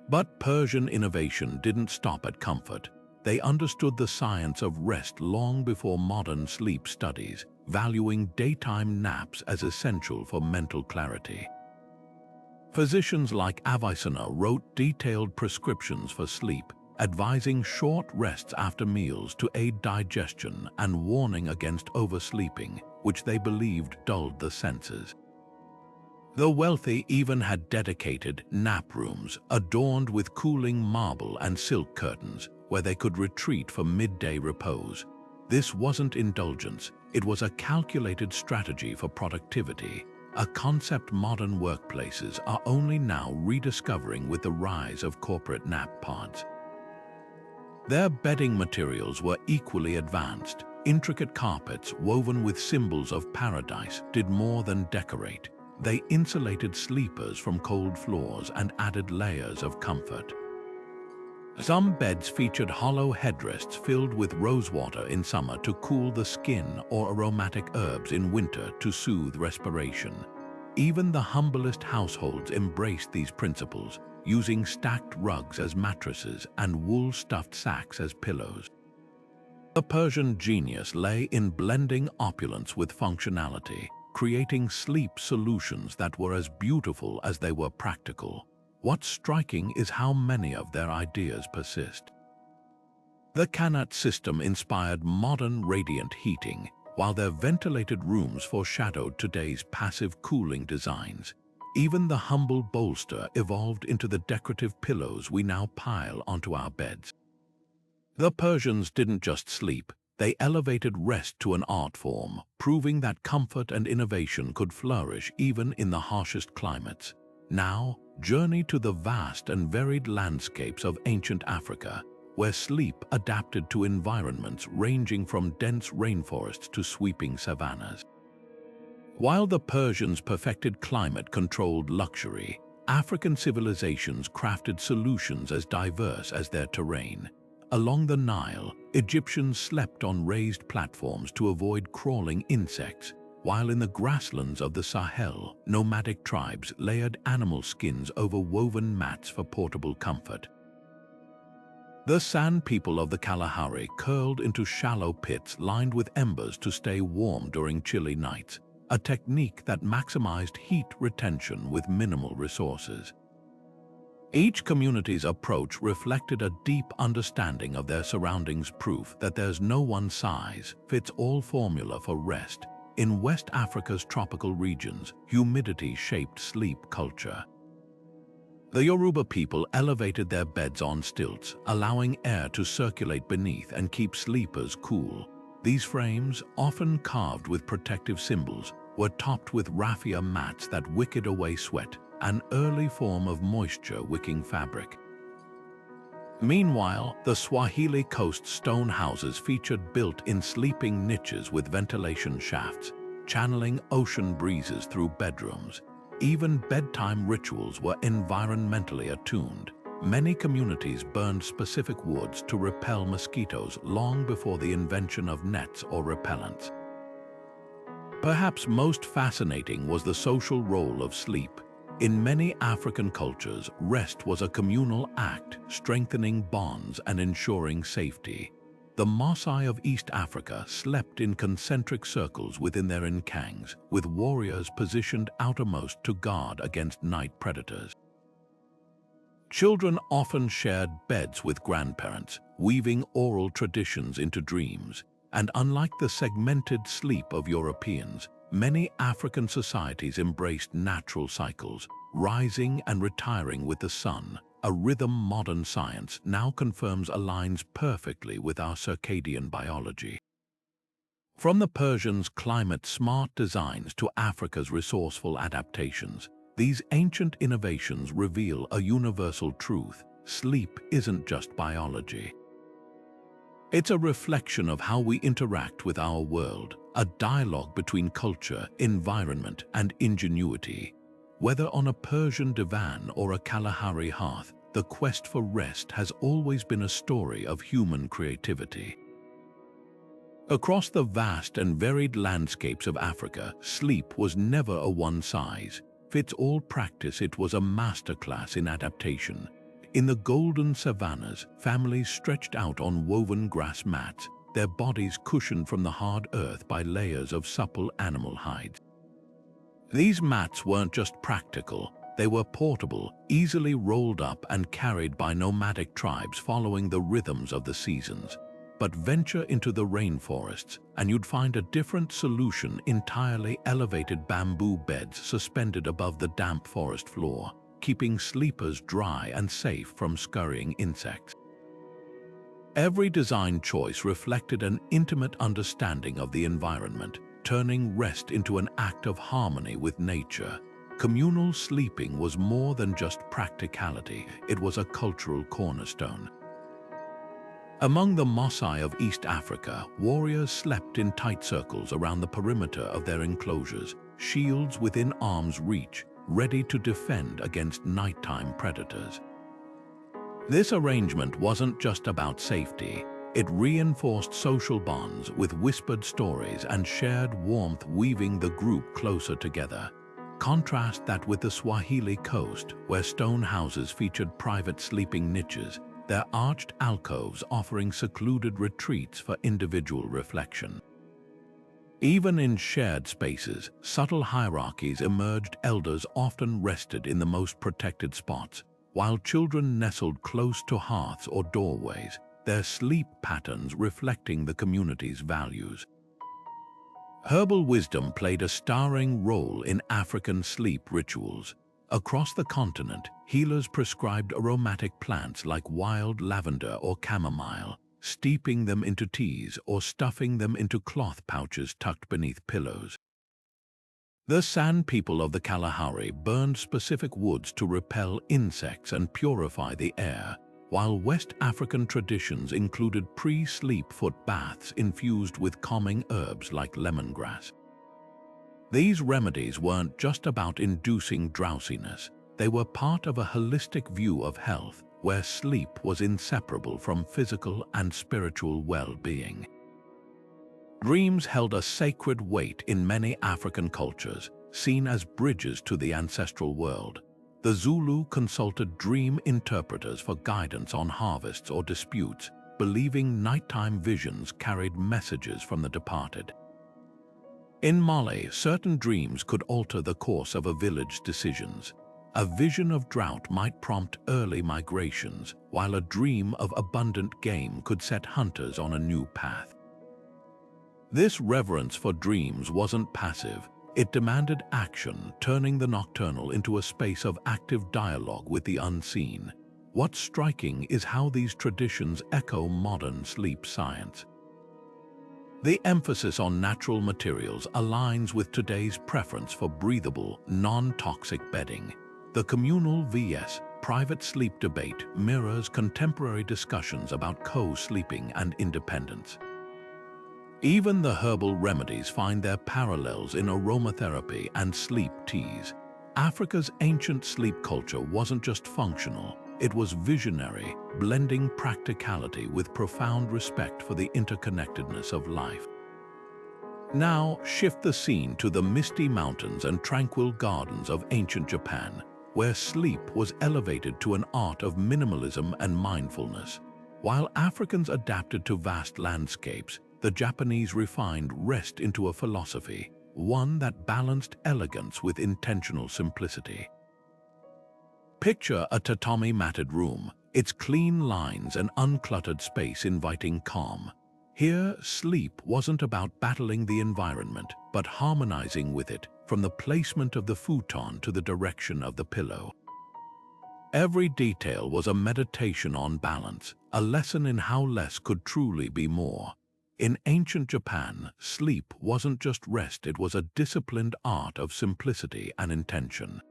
But Persian innovation didn't stop at comfort. They understood the science of rest long before modern sleep studies, valuing daytime naps as essential for mental clarity. Physicians like Avicenna wrote detailed prescriptions for sleep, advising short rests after meals to aid digestion and warning against oversleeping, which they believed dulled the senses. The wealthy even had dedicated nap rooms adorned with cooling marble and silk curtains where they could retreat for midday repose. This wasn't indulgence, it was a calculated strategy for productivity, a concept modern workplaces are only now rediscovering with the rise of corporate nap pods. Their bedding materials were equally advanced. Intricate carpets woven with symbols of paradise did more than decorate. They insulated sleepers from cold floors and added layers of comfort. Some beds featured hollow headrests filled with rosewater in summer to cool the skin or aromatic herbs in winter to soothe respiration. Even the humblest households embraced these principles, using stacked rugs as mattresses and wool-stuffed sacks as pillows. The Persian genius lay in blending opulence with functionality, creating sleep solutions that were as beautiful as they were practical. What's striking is how many of their ideas persist. The qanat system inspired modern radiant heating, while their ventilated rooms foreshadowed today's passive cooling designs. Even the humble bolster evolved into the decorative pillows we now pile onto our beds. The Persians didn't just sleep, they elevated rest to an art form, proving that comfort and innovation could flourish even in the harshest climates. Now, journey to the vast and varied landscapes of ancient Africa, where sleep adapted to environments ranging from dense rainforests to sweeping savannas. While the Persians perfected climate-controlled luxury, African civilizations crafted solutions as diverse as their terrain. Along the Nile, Egyptians slept on raised platforms to avoid crawling insects, while in the grasslands of the Sahel, nomadic tribes layered animal skins over woven mats for portable comfort. The San people of the Kalahari curled into shallow pits lined with embers to stay warm during chilly nights, a technique that maximized heat retention with minimal resources. Each community's approach reflected a deep understanding of their surroundings, proof that there's no one-size-fits-all formula for rest. In West Africa's tropical regions, humidity shaped sleep culture. The Yoruba people elevated their beds on stilts, allowing air to circulate beneath and keep sleepers cool. These frames, often carved with protective symbols, were topped with raffia mats that wicked away sweat, an early form of moisture-wicking fabric. Meanwhile, the Swahili coast stone houses featured built-in sleeping niches with ventilation shafts, channeling ocean breezes through bedrooms. Even bedtime rituals were environmentally attuned. Many communities burned specific woods to repel mosquitoes long before the invention of nets or repellents. Perhaps most fascinating was the social role of sleep. In many African cultures, rest was a communal act, strengthening bonds and ensuring safety. The Maasai of East Africa slept in concentric circles within their nkangs, with warriors positioned outermost to guard against night predators. Children often shared beds with grandparents, weaving oral traditions into dreams. And unlike the segmented sleep of Europeans, many African societies embraced natural cycles, rising and retiring with the sun, a rhythm modern science now confirms aligns perfectly with our circadian biology. From the Persians' climate-smart designs to Africa's resourceful adaptations, these ancient innovations reveal a universal truth: sleep isn't just biology. It's a reflection of how we interact with our world, a dialogue between culture, environment, and ingenuity. Whether on a Persian divan or a Kalahari hearth, the quest for rest has always been a story of human creativity. Across the vast and varied landscapes of Africa, sleep was never a one-size-fits-all practice. It was a masterclass in adaptation. In the golden savannas, families stretched out on woven grass mats, their bodies cushioned from the hard earth by layers of supple animal hides. These mats weren't just practical, they were portable, easily rolled up and carried by nomadic tribes following the rhythms of the seasons. But venture into the rainforests, and you'd find a different solution: entirely elevated bamboo beds suspended above the damp forest floor, keeping sleepers dry and safe from scurrying insects. Every design choice reflected an intimate understanding of the environment, turning rest into an act of harmony with nature. Communal sleeping was more than just practicality, it was a cultural cornerstone. Among the Maasai of East Africa, warriors slept in tight circles around the perimeter of their enclosures, shields within arm's reach, ready to defend against nighttime predators. This arrangement wasn't just about safety, it reinforced social bonds with whispered stories and shared warmth, weaving the group closer together. Contrast that with the Swahili coast, where stone houses featured private sleeping niches, their arched alcoves offering secluded retreats for individual reflection. Even in shared spaces, subtle hierarchies emerged. Elders often rested in the most protected spots, while children nestled close to hearths or doorways, their sleep patterns reflecting the community's values. Herbal wisdom played a starring role in African sleep rituals. Across the continent, healers prescribed aromatic plants like wild lavender or chamomile, steeping them into teas or stuffing them into cloth pouches tucked beneath pillows. The San people of the Kalahari burned specific woods to repel insects and purify the air, while West African traditions included pre-sleep foot baths infused with calming herbs like lemongrass. These remedies weren't just about inducing drowsiness, they were part of a holistic view of health, where sleep was inseparable from physical and spiritual well-being. Dreams held a sacred weight in many African cultures, seen as bridges to the ancestral world. The Zulu consulted dream interpreters for guidance on harvests or disputes, believing nighttime visions carried messages from the departed. In Mali, certain dreams could alter the course of a village's decisions. A vision of drought might prompt early migrations, while a dream of abundant game could set hunters on a new path. This reverence for dreams wasn't passive, it demanded action, turning the nocturnal into a space of active dialogue with the unseen. What's striking is how these traditions echo modern sleep science. The emphasis on natural materials aligns with today's preference for breathable, non-toxic bedding. The communal vs. private sleep debate mirrors contemporary discussions about co-sleeping and independence. Even the herbal remedies find their parallels in aromatherapy and sleep teas. Africa's ancient sleep culture wasn't just functional, it was visionary, blending practicality with profound respect for the interconnectedness of life. Now, shift the scene to the misty mountains and tranquil gardens of ancient Japan, where sleep was elevated to an art of minimalism and mindfulness. While Africans adapted to vast landscapes, the Japanese refined rest into a philosophy, one that balanced elegance with intentional simplicity. Picture a tatami-matted room, its clean lines and uncluttered space inviting calm. Here, sleep wasn't about battling the environment, but harmonizing with it, from the placement of the futon to the direction of the pillow. Every detail was a meditation on balance, a lesson in how less could truly be more. In ancient Japan, sleep wasn't just rest, it was a disciplined art of simplicity and intention.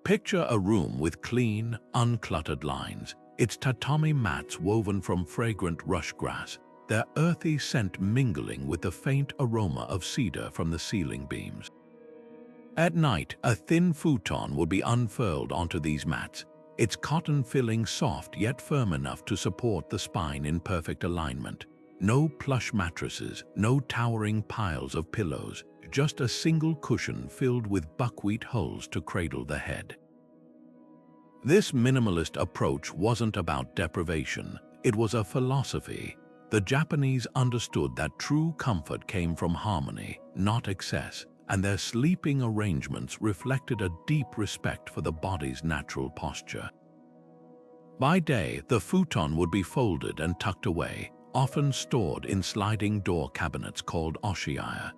Picture a room with clean, uncluttered lines, its tatami mats woven from fragrant rush grass, their earthy scent mingling with the faint aroma of cedar from the ceiling beams. At night, a thin futon would be unfurled onto these mats, its cotton filling soft yet firm enough to support the spine in perfect alignment. No plush mattresses, no towering piles of pillows, just a single cushion filled with buckwheat hulls to cradle the head. This minimalist approach wasn't about deprivation, it was a philosophy. The Japanese understood that true comfort came from harmony, not excess, and their sleeping arrangements reflected a deep respect for the body's natural posture. By day, the futon would be folded and tucked away, often stored in sliding door cabinets called oshiaya.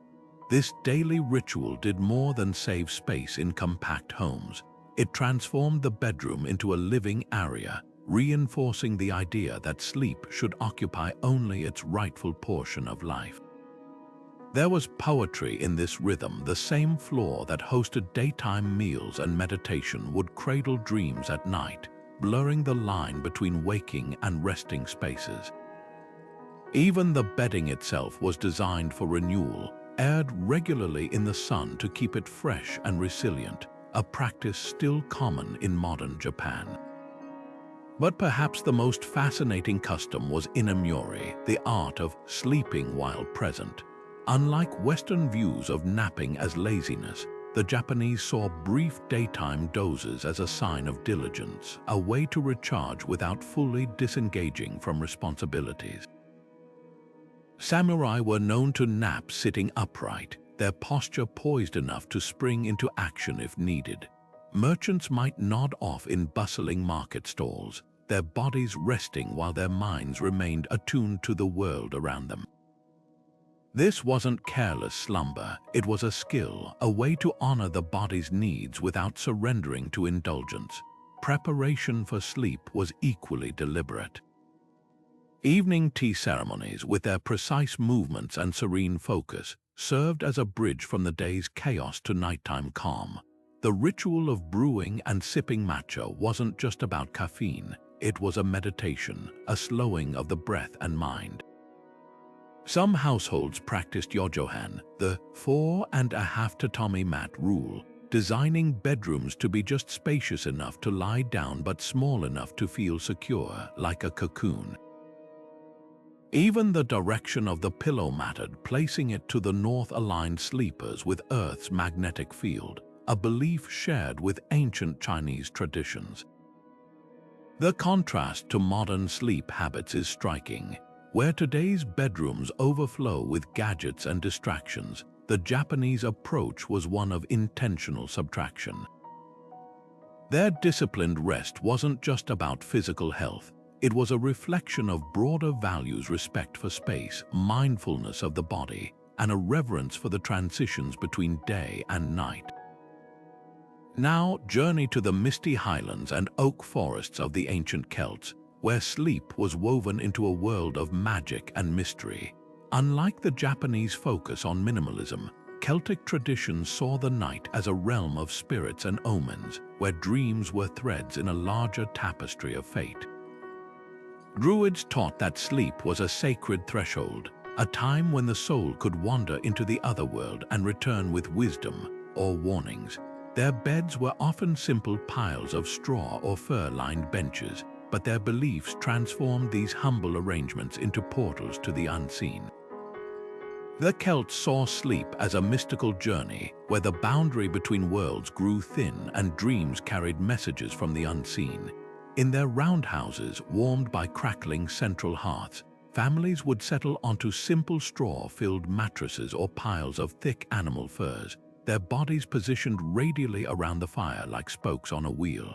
This daily ritual did more than save space in compact homes. It transformed the bedroom into a living area, reinforcing the idea that sleep should occupy only its rightful portion of life. There was poetry in this rhythm. The same floor that hosted daytime meals and meditation would cradle dreams at night, blurring the line between waking and resting spaces. Even the bedding itself was designed for renewal, aired regularly in the sun to keep it fresh and resilient, a practice still common in modern Japan. But perhaps the most fascinating custom was inamyori, the art of sleeping while present. Unlike Western views of napping as laziness, the Japanese saw brief daytime dozes as a sign of diligence, a way to recharge without fully disengaging from responsibilities. Samurai were known to nap sitting upright, their posture poised enough to spring into action if needed. Merchants might nod off in bustling market stalls, their bodies resting while their minds remained attuned to the world around them. This wasn't careless slumber, it was a skill, a way to honor the body's needs without surrendering to indulgence. Preparation for sleep was equally deliberate. Evening tea ceremonies, with their precise movements and serene focus, served as a bridge from the day's chaos to nighttime calm. The ritual of brewing and sipping matcha wasn't just about caffeine, it was a meditation, a slowing of the breath and mind. Some households practiced yojohan, the 4.5 tatami mat rule, designing bedrooms to be just spacious enough to lie down but small enough to feel secure, like a cocoon. Even the direction of the pillow mattered, placing it to the north aligned sleepers with Earth's magnetic field, a belief shared with ancient Chinese traditions. The contrast to modern sleep habits is striking. Where today's bedrooms overflow with gadgets and distractions, the Japanese approach was one of intentional subtraction. Their disciplined rest wasn't just about physical health, it was a reflection of broader values: respect for space, mindfulness of the body, and a reverence for the transitions between day and night. Now journey to the misty highlands and oak forests of the ancient Celts, where sleep was woven into a world of magic and mystery. Unlike the Japanese focus on minimalism, Celtic traditions saw the night as a realm of spirits and omens, where dreams were threads in a larger tapestry of fate. Druids taught that sleep was a sacred threshold, a time when the soul could wander into the otherworld and return with wisdom or warnings. Their beds were often simple piles of straw or fur-lined benches, but their beliefs transformed these humble arrangements into portals to the unseen. The Celts saw sleep as a mystical journey where the boundary between worlds grew thin and dreams carried messages from the unseen. In their roundhouses, warmed by crackling central hearths, families would settle onto simple straw-filled mattresses or piles of thick animal furs, their bodies positioned radially around the fire like spokes on a wheel.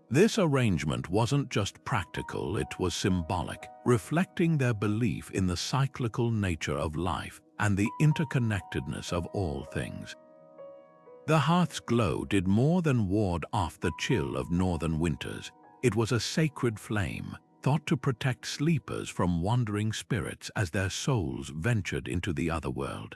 This arrangement wasn't just practical, it was symbolic, reflecting their belief in the cyclical nature of life and the interconnectedness of all things. The hearth's glow did more than ward off the chill of northern winters. It was a sacred flame, thought to protect sleepers from wandering spirits as their souls ventured into the other world.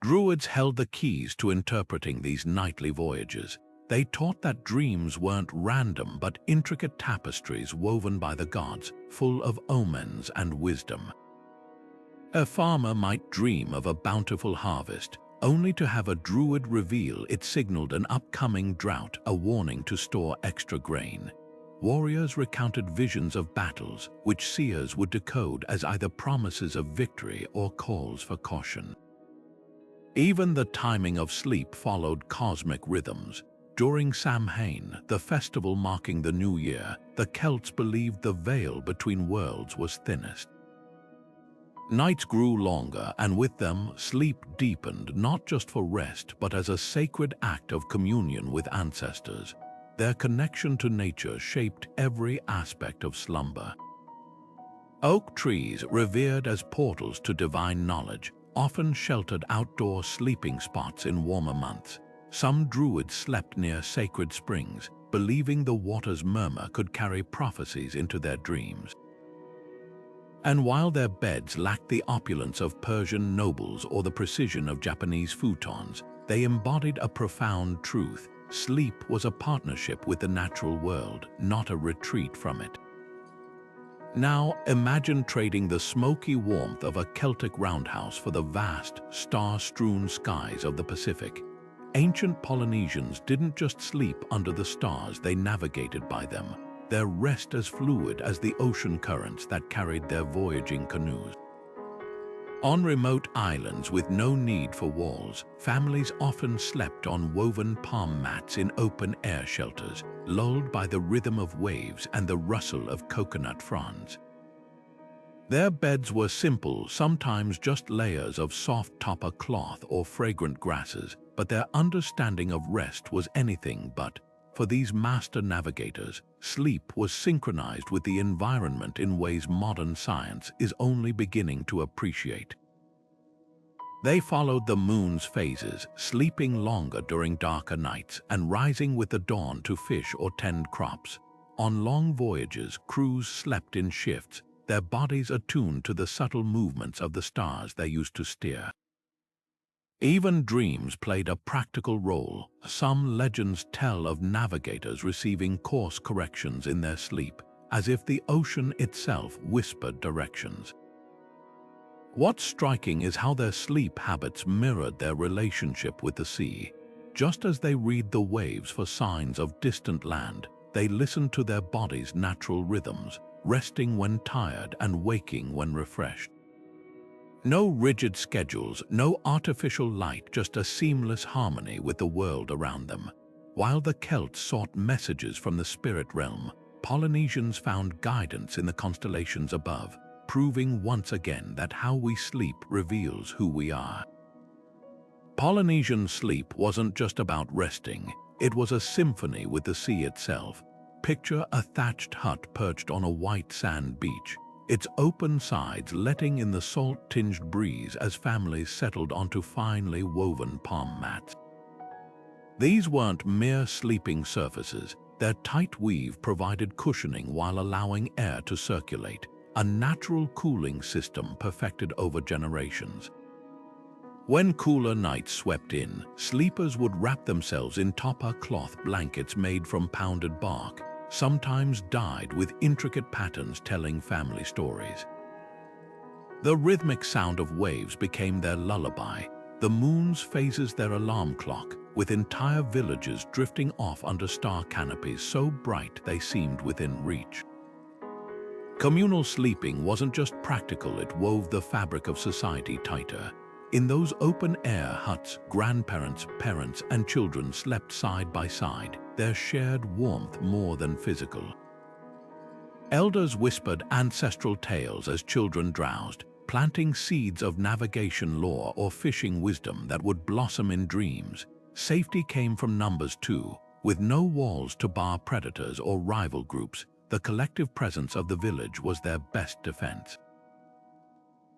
Druids held the keys to interpreting these nightly voyages. They taught that dreams weren't random but intricate tapestries woven by the gods, full of omens and wisdom. A farmer might dream of a bountiful harvest, only to have a druid reveal it signaled an upcoming drought, a warning to store extra grain. Warriors recounted visions of battles, which seers would decode as either promises of victory or calls for caution. Even the timing of sleep followed cosmic rhythms. During Samhain, the festival marking the new year, the Celts believed the veil between worlds was thinnest. Nights grew longer, and with them, sleep deepened, not just for rest, but as a sacred act of communion with ancestors. Their connection to nature shaped every aspect of slumber. Oak trees, revered as portals to divine knowledge, often sheltered outdoor sleeping spots in warmer months. Some druids slept near sacred springs, believing the water's murmur could carry prophecies into their dreams. And while their beds lacked the opulence of Persian nobles or the precision of Japanese futons, they embodied a profound truth. Sleep was a partnership with the natural world, not a retreat from it. Now, imagine trading the smoky warmth of a Celtic roundhouse for the vast, star-strewn skies of the Pacific. Ancient Polynesians didn't just sleep under the stars, they navigated by them, their rest as fluid as the ocean currents that carried their voyaging canoes. On remote islands with no need for walls, families often slept on woven palm mats in open-air shelters, lulled by the rhythm of waves and the rustle of coconut fronds. Their beds were simple, sometimes just layers of soft tapa cloth or fragrant grasses, but their understanding of rest was anything but. For these master navigators, sleep was synchronized with the environment in ways modern science is only beginning to appreciate. They followed the moon's phases, sleeping longer during darker nights and rising with the dawn to fish or tend crops. On long voyages, crews slept in shifts, their bodies attuned to the subtle movements of the stars they used to steer. Even dreams played a practical role. Some legends tell of navigators receiving course corrections in their sleep, as if the ocean itself whispered directions. What's striking is how their sleep habits mirrored their relationship with the sea. Just as they read the waves for signs of distant land, they listened to their body's natural rhythms, resting when tired and waking when refreshed. No rigid schedules, no artificial light, just a seamless harmony with the world around them. While the Celts sought messages from the spirit realm, Polynesians found guidance in the constellations above, proving once again that how we sleep reveals who we are. Polynesian sleep wasn't just about resting, it was a symphony with the sea itself. Picture a thatched hut perched on a white sand beach, its open sides letting in the salt-tinged breeze as families settled onto finely woven palm mats. These weren't mere sleeping surfaces, their tight weave provided cushioning while allowing air to circulate, a natural cooling system perfected over generations. When cooler nights swept in, sleepers would wrap themselves in tapa cloth blankets made from pounded bark, sometimes dyed with intricate patterns telling family stories. The rhythmic sound of waves became their lullaby, the moon's phases their alarm clock, with entire villages drifting off under star canopies so bright they seemed within reach. Communal sleeping wasn't just practical, it wove the fabric of society tighter. In those open-air huts, grandparents, parents, and children slept side by side, their shared warmth more than physical. Elders whispered ancestral tales as children drowsed, planting seeds of navigation lore or fishing wisdom that would blossom in dreams. Safety came from numbers too. With no walls to bar predators or rival groups, the collective presence of the village was their best defense.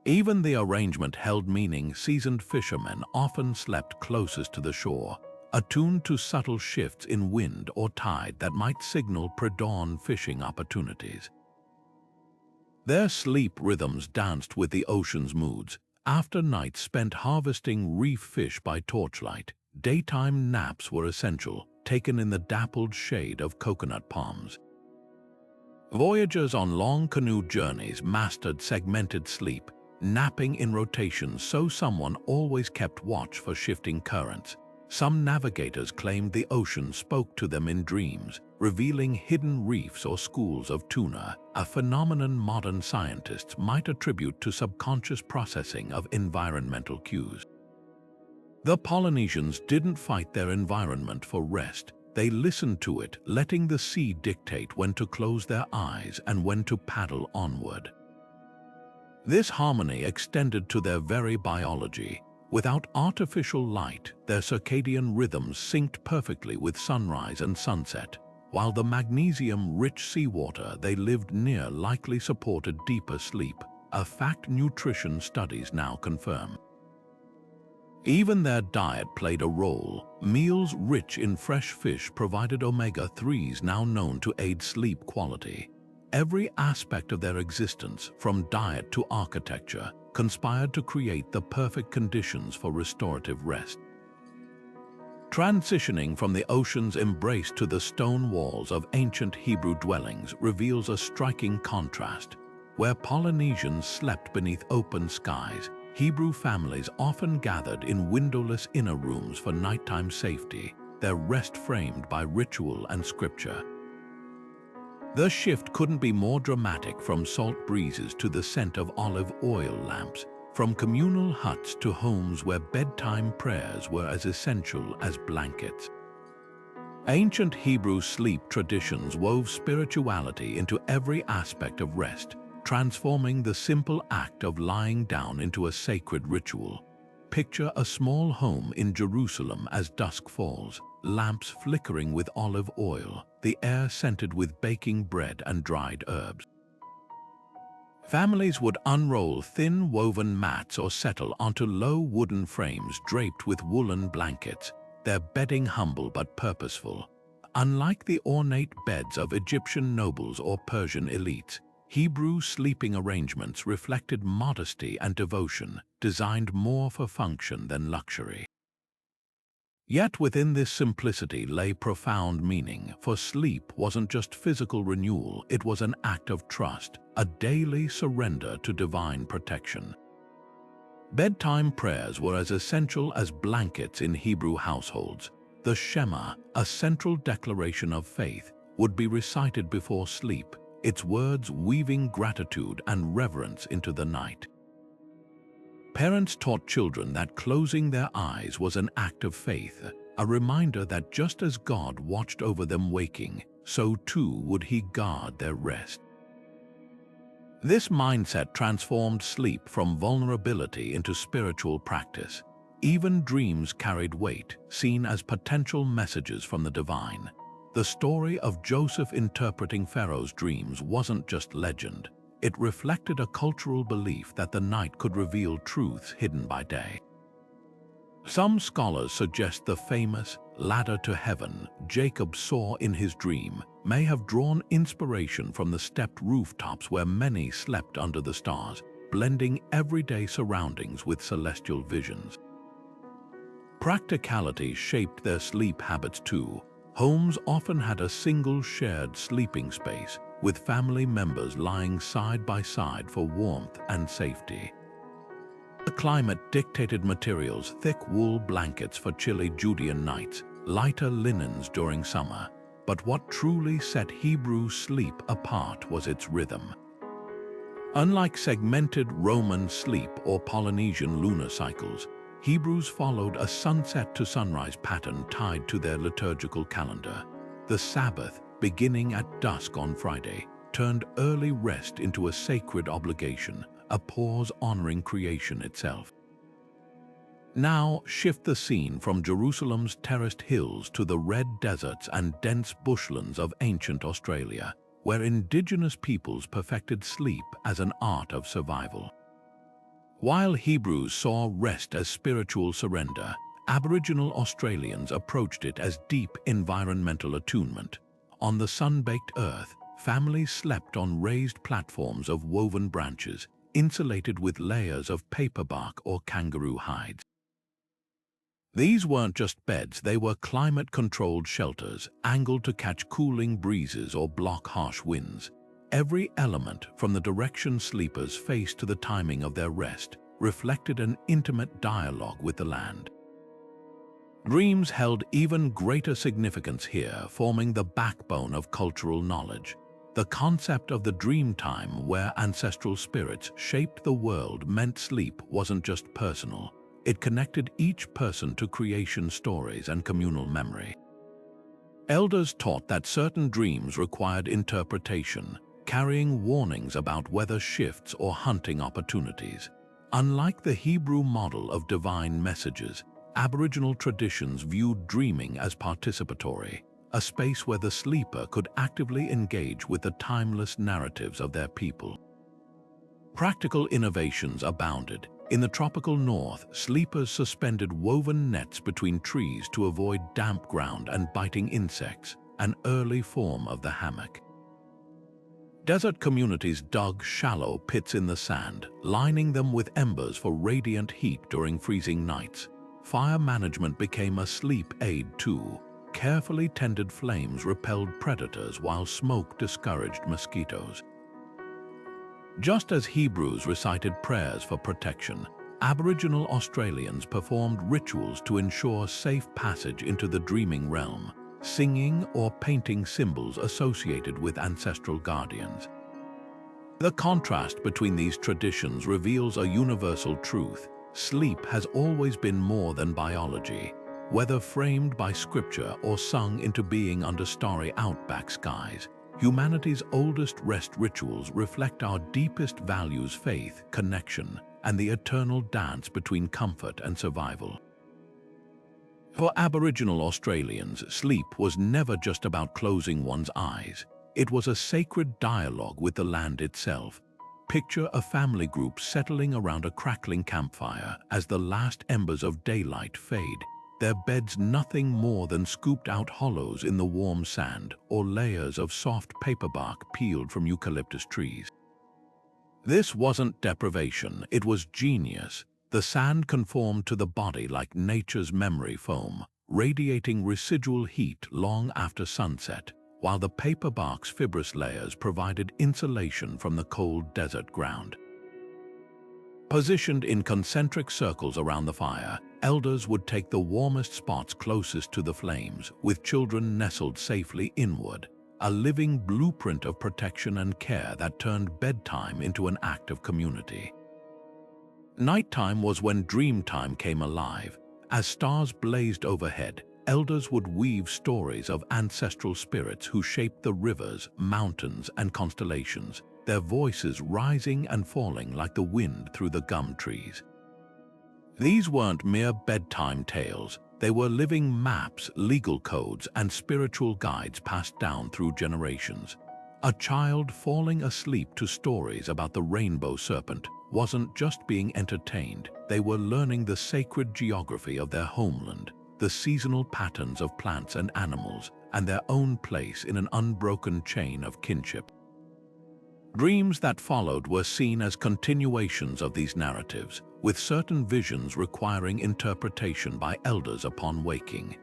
Even the arrangement held meaning. Seasoned fishermen often slept closest to the shore, attuned to subtle shifts in wind or tide that might signal pre-dawn fishing opportunities. Their sleep rhythms danced with the ocean's moods. After nights spent harvesting reef fish by torchlight, daytime naps were essential, taken in the dappled shade of coconut palms. Voyagers on long canoe journeys mastered segmented sleep, napping in rotations so someone always kept watch for shifting currents. Some navigators claimed the ocean spoke to them in dreams, revealing hidden reefs or schools of tuna, a phenomenon modern scientists might attribute to subconscious processing of environmental cues. The Polynesians didn't fight their environment for rest. They listened to it, letting the sea dictate when to close their eyes and when to paddle onward. This harmony extended to their very biology. Without artificial light, their circadian rhythms synced perfectly with sunrise and sunset, while the magnesium-rich seawater they lived near likely supported deeper sleep, a fact nutrition studies now confirm. Even their diet played a role. Meals rich in fresh fish provided omega-3s now known to aid sleep quality. Every aspect of their existence, from diet to architecture, conspired to create the perfect conditions for restorative rest. Transitioning from the ocean's embrace to the stone walls of ancient Hebrew dwellings reveals a striking contrast. Where Polynesians slept beneath open skies, Hebrew families often gathered in windowless inner rooms for nighttime safety, their rest framed by ritual and scripture. The shift couldn't be more dramatic, from salt breezes to the scent of olive oil lamps, from communal huts to homes where bedtime prayers were as essential as blankets. Ancient Hebrew sleep traditions wove spirituality into every aspect of rest, transforming the simple act of lying down into a sacred ritual. Picture a small home in Jerusalem as dusk falls, lamps flickering with olive oil, the air scented with baking bread and dried herbs. Families would unroll thin woven mats or settle onto low wooden frames draped with woolen blankets, their bedding humble but purposeful. Unlike the ornate beds of Egyptian nobles or Persian elites, Hebrew sleeping arrangements reflected modesty and devotion, designed more for function than luxury. Yet within this simplicity lay profound meaning, for sleep wasn't just physical renewal, it was an act of trust, a daily surrender to divine protection. Bedtime prayers were as essential as blankets in Hebrew households. The Shema, a central declaration of faith, would be recited before sleep, its words weaving gratitude and reverence into the night. Parents taught children that closing their eyes was an act of faith, a reminder that just as God watched over them waking, so too would He guard their rest. This mindset transformed sleep from vulnerability into spiritual practice. Even dreams carried weight, seen as potential messages from the divine. The story of Joseph interpreting Pharaoh's dreams wasn't just legend. It reflected a cultural belief that the night could reveal truths hidden by day. Some scholars suggest the famous ladder to heaven Jacob saw in his dream may have drawn inspiration from the stepped rooftops where many slept under the stars, blending everyday surroundings with celestial visions. Practicality shaped their sleep habits too. Homes often had a single shared sleeping space, with family members lying side by side for warmth and safety. The climate dictated materials: thick wool blankets for chilly Judean nights, lighter linens during summer. But what truly set Hebrew sleep apart was its rhythm. Unlike segmented Roman sleep or Polynesian lunar cycles, Hebrews followed a sunset to sunrise pattern tied to their liturgical calendar. The Sabbath, beginning at dusk on Friday, turned early rest into a sacred obligation, a pause honoring creation itself. Now shift the scene from Jerusalem's terraced hills to the red deserts and dense bushlands of ancient Australia, where indigenous peoples perfected sleep as an art of survival. While Hebrews saw rest as spiritual surrender, Aboriginal Australians approached it as deep environmental attunement. On the sun-baked earth, families slept on raised platforms of woven branches, insulated with layers of paper bark or kangaroo hides. These weren't just beds, they were climate-controlled shelters, angled to catch cooling breezes or block harsh winds. Every element, from the direction sleepers faced to the timing of their rest, reflected an intimate dialogue with the land. Dreams held even greater significance here, forming the backbone of cultural knowledge. The concept of the dream time where ancestral spirits shaped the world meant sleep wasn't just personal. It connected each person to creation stories and communal memory. Elders taught that certain dreams required interpretation, carrying warnings about weather shifts or hunting opportunities. Unlike the Hebrew model of divine messages, Aboriginal traditions viewed dreaming as participatory, a space where the sleeper could actively engage with the timeless narratives of their people. Practical innovations abounded. In the tropical north, sleepers suspended woven nets between trees to avoid damp ground and biting insects, an early form of the hammock. Desert communities dug shallow pits in the sand, lining them with embers for radiant heat during freezing nights. Fire management became a sleep aid too. Carefully tended flames repelled predators while smoke discouraged mosquitoes. Just as Hebrews recited prayers for protection, Aboriginal Australians performed rituals to ensure safe passage into the dreaming realm, singing or painting symbols associated with ancestral guardians. The contrast between these traditions reveals a universal truth. Sleep has always been more than biology, whether framed by scripture or sung into being under starry outback skies. Humanity's oldest rest rituals reflect our deepest values: faith, connection, and the eternal dance between comfort and survival. For Aboriginal Australians, sleep was never just about closing one's eyes. It was a sacred dialogue with the land itself. Picture a family group settling around a crackling campfire as the last embers of daylight fade, their beds nothing more than scooped-out hollows in the warm sand or layers of soft paper bark peeled from eucalyptus trees. This wasn't deprivation, it was genius. The sand conformed to the body like nature's memory foam, radiating residual heat long after sunset, while the paper bark's fibrous layers provided insulation from the cold desert ground. Positioned in concentric circles around the fire, elders would take the warmest spots closest to the flames, with children nestled safely inward, a living blueprint of protection and care that turned bedtime into an act of community. Nighttime was when dream time came alive. As stars blazed overhead, elders would weave stories of ancestral spirits who shaped the rivers, mountains, and constellations, their voices rising and falling like the wind through the gum trees. These weren't mere bedtime tales, they were living maps, legal codes, and spiritual guides passed down through generations. A child falling asleep to stories about the rainbow serpent wasn't just being entertained, they were learning the sacred geography of their homeland, the seasonal patterns of plants and animals, and their own place in an unbroken chain of kinship. Dreams that followed were seen as continuations of these narratives, with certain visions requiring interpretation by elders upon waking.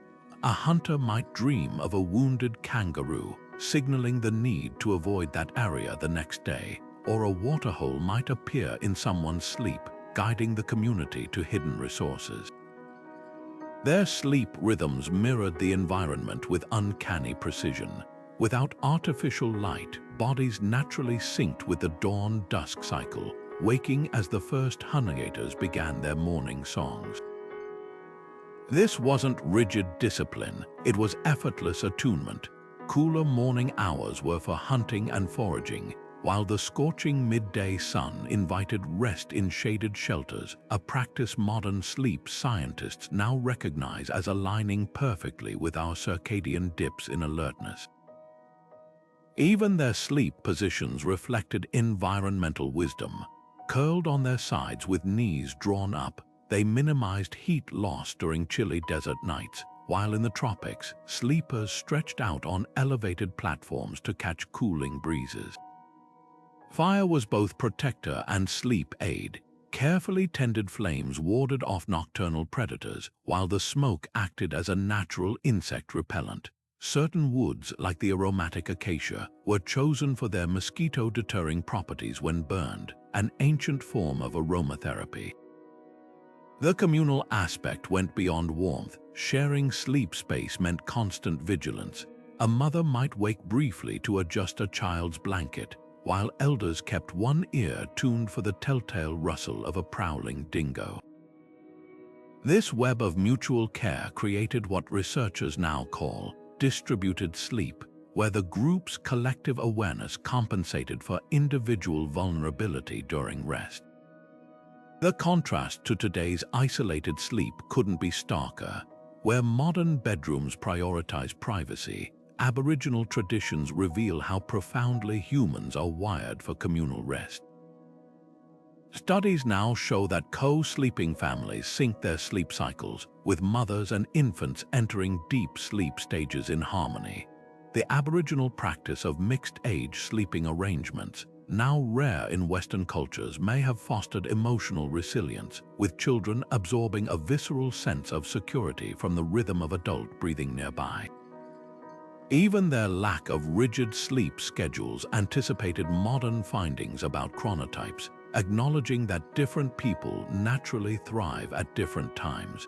A hunter might dream of a wounded kangaroo, signaling the need to avoid that area the next day, or a waterhole might appear in someone's sleep, guiding the community to hidden resources. Their sleep rhythms mirrored the environment with uncanny precision. Without artificial light, bodies naturally synced with the dawn-dusk cycle, waking as the first hunter-gators began their morning songs. This wasn't rigid discipline, it was effortless attunement. Cooler morning hours were for hunting and foraging, while the scorching midday sun invited rest in shaded shelters, a practice modern sleep scientists now recognize as aligning perfectly with our circadian dips in alertness. Even their sleep positions reflected environmental wisdom. Curled on their sides with knees drawn up, they minimized heat loss during chilly desert nights, while in the tropics, sleepers stretched out on elevated platforms to catch cooling breezes. Fire was both protector and sleep aid. Carefully tended flames warded off nocturnal predators, while the smoke acted as a natural insect repellent. Certain woods, like the aromatic acacia, were chosen for their mosquito-deterring properties when burned, an ancient form of aromatherapy. The communal aspect went beyond warmth. Sharing sleep space meant constant vigilance. A mother might wake briefly to adjust a child's blanket, while elders kept one ear tuned for the telltale rustle of a prowling dingo. This web of mutual care created what researchers now call distributed sleep, where the group's collective awareness compensated for individual vulnerability during rest. The contrast to today's isolated sleep couldn't be starker. Where modern bedrooms prioritize privacy, Aboriginal traditions reveal how profoundly humans are wired for communal rest. Studies now show that co-sleeping families sync their sleep cycles, with mothers and infants entering deep sleep stages in harmony. The Aboriginal practice of mixed-age sleeping arrangements, now rare in Western cultures, may have fostered emotional resilience, with children absorbing a visceral sense of security from the rhythm of adult breathing nearby. Even their lack of rigid sleep schedules anticipated modern findings about chronotypes, acknowledging that different people naturally thrive at different times.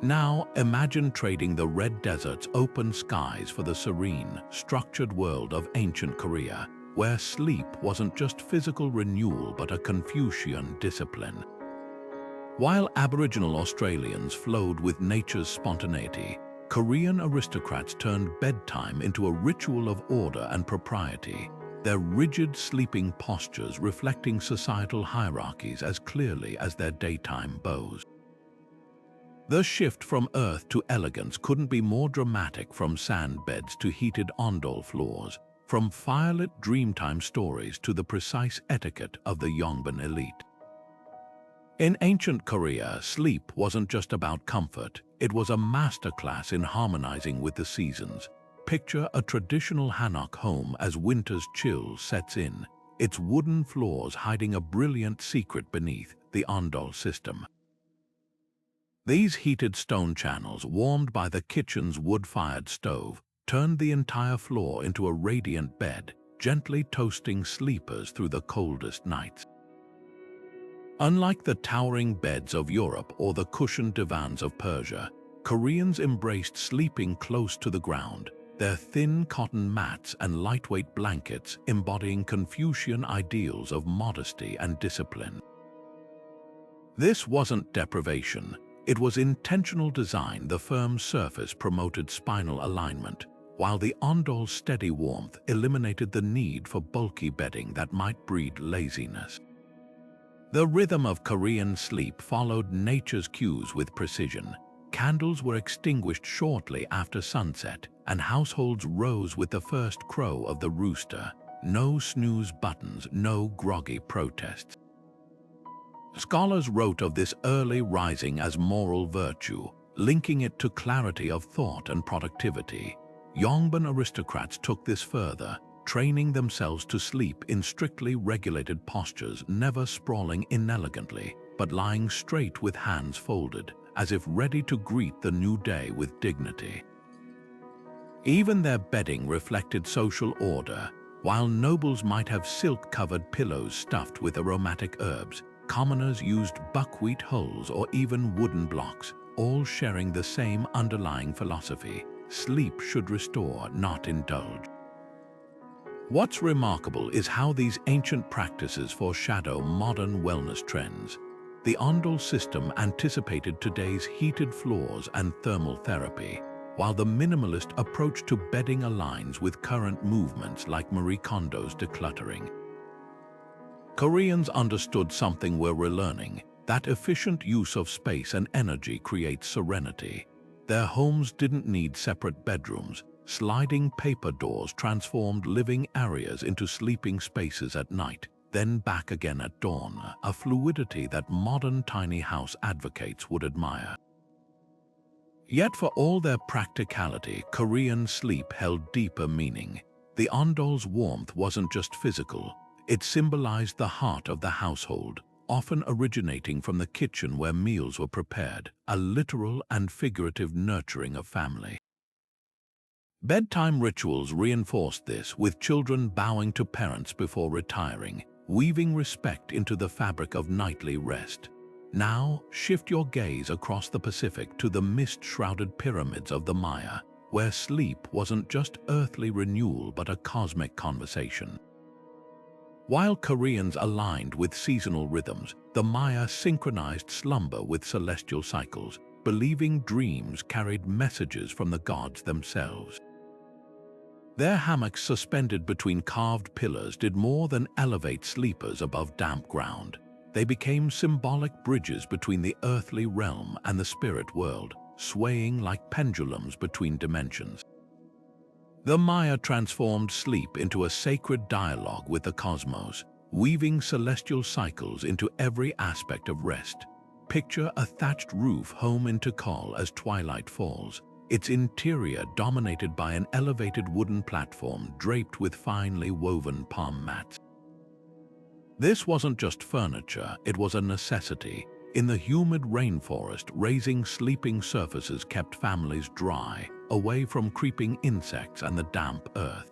Now, imagine trading the red desert's open skies for the serene, structured world of ancient Korea, where sleep wasn't just physical renewal but a Confucian discipline. While Aboriginal Australians flowed with nature's spontaneity, Korean aristocrats turned bedtime into a ritual of order and propriety, their rigid sleeping postures reflecting societal hierarchies as clearly as their daytime bows. The shift from earth to elegance couldn't be more dramatic, from sand beds to heated ondol floors, from firelit dreamtime stories to the precise etiquette of the Yongbin elite. In ancient Korea, sleep wasn't just about comfort, it was a masterclass in harmonizing with the seasons. Picture a traditional hammock home as winter's chill sets in, its wooden floors hiding a brilliant secret beneath, the ondol system. These heated stone channels, warmed by the kitchen's wood-fired stove, turned the entire floor into a radiant bed, gently toasting sleepers through the coldest nights. Unlike the towering beds of Europe or the cushioned divans of Persia, Koreans embraced sleeping close to the ground, their thin cotton mats and lightweight blankets embodying Confucian ideals of modesty and discipline. This wasn't deprivation, it was intentional design. The firm surface promoted spinal alignment, while the ondol's steady warmth eliminated the need for bulky bedding that might breed laziness. The rhythm of Korean sleep followed nature's cues with precision. Candles were extinguished shortly after sunset, and households rose with the first crow of the rooster. No snooze buttons, no groggy protests. Scholars wrote of this early rising as moral virtue, linking it to clarity of thought and productivity. Yongbin aristocrats took this further, training themselves to sleep in strictly regulated postures, never sprawling inelegantly, but lying straight with hands folded, as if ready to greet the new day with dignity. Even their bedding reflected social order. While nobles might have silk-covered pillows stuffed with aromatic herbs, commoners used buckwheat hulls or even wooden blocks, all sharing the same underlying philosophy: sleep should restore, not indulge. What's remarkable is how these ancient practices foreshadow modern wellness trends. The ondol system anticipated today's heated floors and thermal therapy. while the minimalist approach to bedding aligns with current movements like Marie Kondo's decluttering. Koreans understood something we're relearning, that efficient use of space and energy creates serenity. Their homes didn't need separate bedrooms. Sliding paper doors transformed living areas into sleeping spaces at night, then back again at dawn, a fluidity that modern tiny house advocates would admire. Yet for all their practicality, Korean sleep held deeper meaning. The ondol's warmth wasn't just physical, it symbolized the heart of the household, often originating from the kitchen where meals were prepared, a literal and figurative nurturing of family. Bedtime rituals reinforced this, with children bowing to parents before retiring, weaving respect into the fabric of nightly rest. Now, shift your gaze across the Pacific to the mist-shrouded pyramids of the Maya, where sleep wasn't just earthly renewal but a cosmic conversation. While Koreans aligned with seasonal rhythms, the Maya synchronized slumber with celestial cycles, believing dreams carried messages from the gods themselves. Their hammocks suspended between carved pillars did more than elevate sleepers above damp ground. They became symbolic bridges between the earthly realm and the spirit world, swaying like pendulums between dimensions. The Maya transformed sleep into a sacred dialogue with the cosmos, weaving celestial cycles into every aspect of rest. Picture a thatched roof home in Tikal as twilight falls, its interior dominated by an elevated wooden platform draped with finely woven palm mats. This wasn't just furniture, it was a necessity. In the humid rainforest, raising sleeping surfaces kept families dry, away from creeping insects and the damp earth.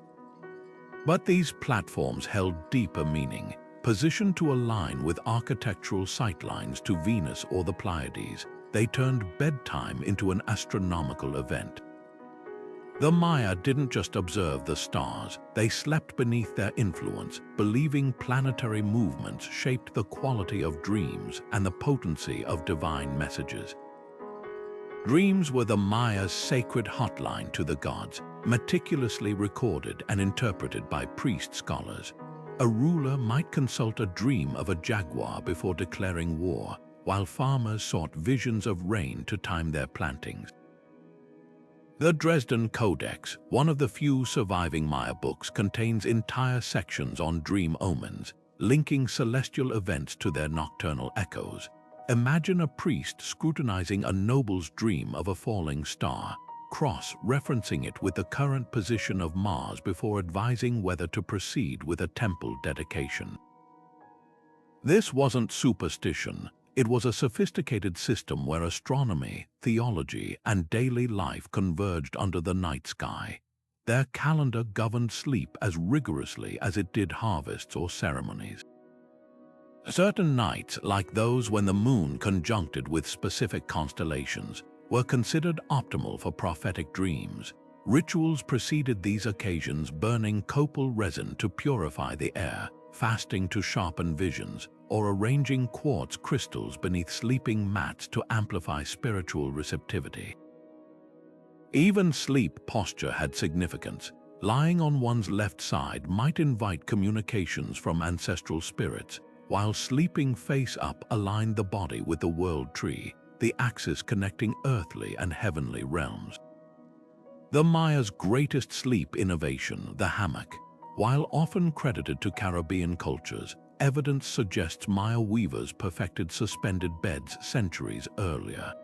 But these platforms held deeper meaning, positioned to align with architectural sightlines to Venus or the Pleiades. They turned bedtime into an astronomical event. The Maya didn't just observe the stars, they slept beneath their influence, believing planetary movements shaped the quality of dreams and the potency of divine messages. Dreams were the Maya's sacred hotline to the gods, meticulously recorded and interpreted by priest scholars. A ruler might consult a dream of a jaguar before declaring war, while farmers sought visions of rain to time their plantings. The Dresden Codex, one of the few surviving Maya books, contains entire sections on dream omens, linking celestial events to their nocturnal echoes. Imagine a priest scrutinizing a noble's dream of a falling star, cross-referencing it with the current position of Mars before advising whether to proceed with a temple dedication. This wasn't superstition. It was a sophisticated system where astronomy, theology, and daily life converged under the night sky. Their calendar governed sleep as rigorously as it did harvests or ceremonies. Certain nights, like those when the moon conjuncted with specific constellations, were considered optimal for prophetic dreams. Rituals preceded these occasions, burning copal resin to purify the air, fasting to sharpen visions, or arranging quartz crystals beneath sleeping mats to amplify spiritual receptivity. Even sleep posture had significance. Lying on one's left side might invite communications from ancestral spirits, while sleeping face up aligned the body with the world tree, the axis connecting earthly and heavenly realms. The Maya's greatest sleep innovation, the hammock, while often credited to Caribbean cultures, evidence suggests Maya weavers perfected suspended beds centuries earlier.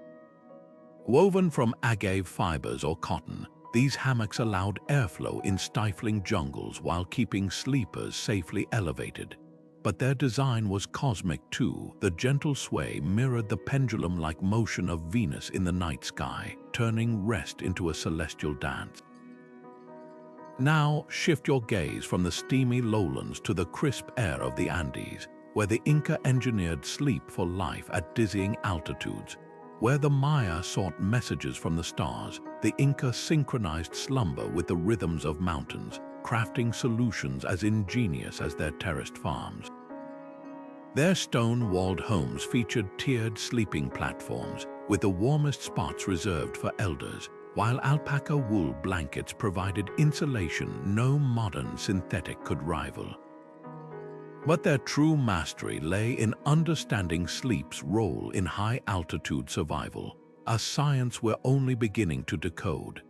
Woven from agave fibers or cotton, these hammocks allowed airflow in stifling jungles while keeping sleepers safely elevated. But their design was cosmic too. The gentle sway mirrored the pendulum-like motion of Venus in the night sky, turning rest into a celestial dance. Now, shift your gaze from the steamy lowlands to the crisp air of the Andes, where the Inca engineered sleep for life at dizzying altitudes. Where the Maya sought messages from the stars, the Inca synchronized slumber with the rhythms of mountains, crafting solutions as ingenious as their terraced farms. Their stone-walled homes featured tiered sleeping platforms, with the warmest spots reserved for elders, while alpaca wool blankets provided insulation no modern synthetic could rival. But their true mastery lay in understanding sleep's role in high-altitude survival, a science we're only beginning to decode.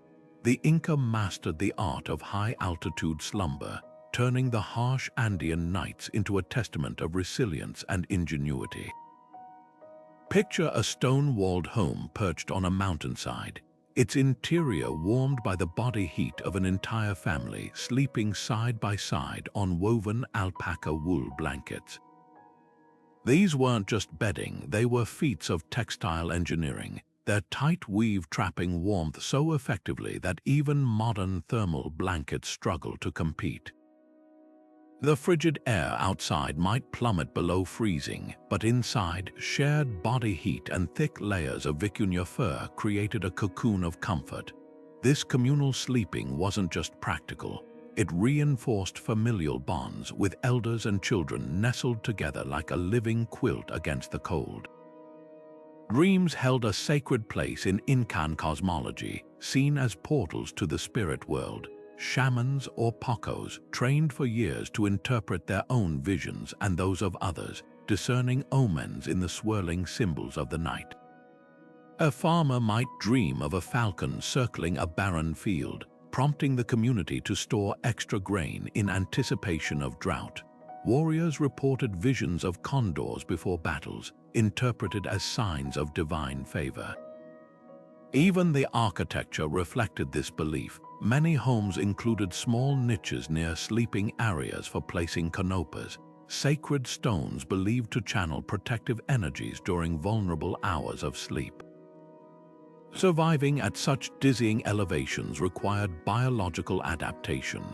The Inca mastered the art of high-altitude slumber, turning the harsh Andean nights into a testament of resilience and ingenuity. Picture a stone-walled home perched on a mountainside, its interior warmed by the body heat of an entire family sleeping side by side on woven alpaca wool blankets. These weren't just bedding, they were feats of textile engineering, their tight weave trapping warmth so effectively that even modern thermal blankets struggle to compete. The frigid air outside might plummet below freezing, but inside, shared body heat and thick layers of vicuña fur created a cocoon of comfort. This communal sleeping wasn't just practical, it reinforced familial bonds, with elders and children nestled together like a living quilt against the cold. Dreams held a sacred place in Incan cosmology, seen as portals to the spirit world. Shamans or pocos, trained for years to interpret their own visions and those of others, discerning omens in the swirling symbols of the night. A farmer might dream of a falcon circling a barren field, prompting the community to store extra grain in anticipation of drought. Warriors reported visions of condors before battles, interpreted as signs of divine favor. Even the architecture reflected this belief. Many homes included small niches near sleeping areas for placing canopas, sacred stones believed to channel protective energies during vulnerable hours of sleep. Surviving at such dizzying elevations required biological adaptation.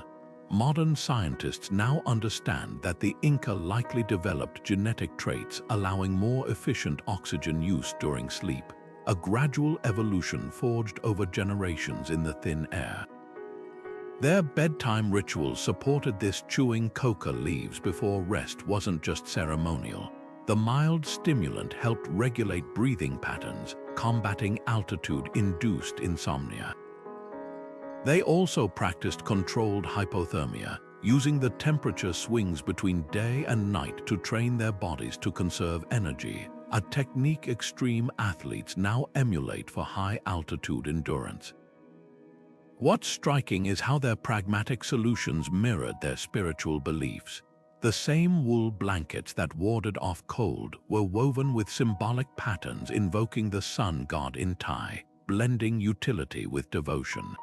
Modern scientists now understand that the Inca likely developed genetic traits allowing more efficient oxygen use during sleep, a gradual evolution forged over generations in the thin air. Their bedtime rituals supported this. Chewing coca leaves before rest wasn't just ceremonial. The mild stimulant helped regulate breathing patterns, combating altitude-induced insomnia. They also practiced controlled hypothermia, using the temperature swings between day and night to train their bodies to conserve energy, a technique extreme athletes now emulate for high-altitude endurance. What's striking is how their pragmatic solutions mirrored their spiritual beliefs. The same wool blankets that warded off cold were woven with symbolic patterns invoking the sun god in Thai, blending utility with devotion.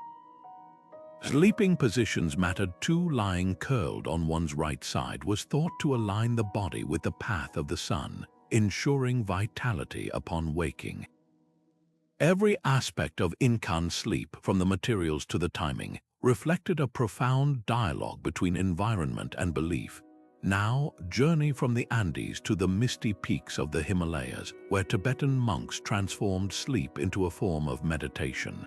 Sleeping positions mattered too. Lying curled on one's right side was thought to align the body with the path of the sun, ensuring vitality upon waking. Every aspect of Incan sleep, from the materials to the timing, reflected a profound dialogue between environment and belief. Now, journey from the Andes to the misty peaks of the Himalayas, where Tibetan monks transformed sleep into a form of meditation.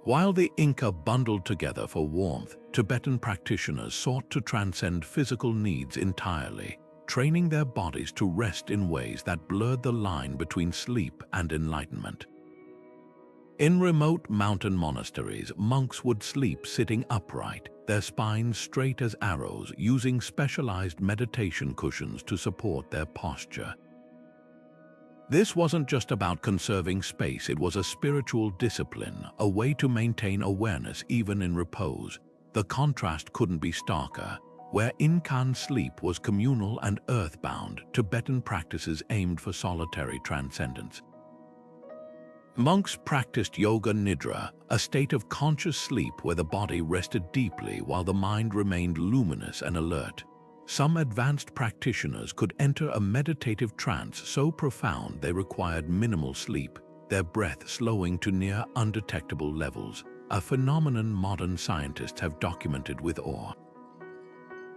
While the Inca bundled together for warmth, Tibetan practitioners sought to transcend physical needs entirely, training their bodies to rest in ways that blurred the line between sleep and enlightenment. In remote mountain monasteries, monks would sleep sitting upright, their spines straight as arrows, using specialized meditation cushions to support their posture. This wasn't just about conserving space, it was a spiritual discipline, a way to maintain awareness even in repose. The contrast couldn't be starker. Where Incan sleep was communal and earthbound, Tibetan practices aimed for solitary transcendence. Monks practiced yoga nidra, a state of conscious sleep where the body rested deeply while the mind remained luminous and alert. Some advanced practitioners could enter a meditative trance so profound they required minimal sleep, their breath slowing to near undetectable levels, a phenomenon modern scientists have documented with awe.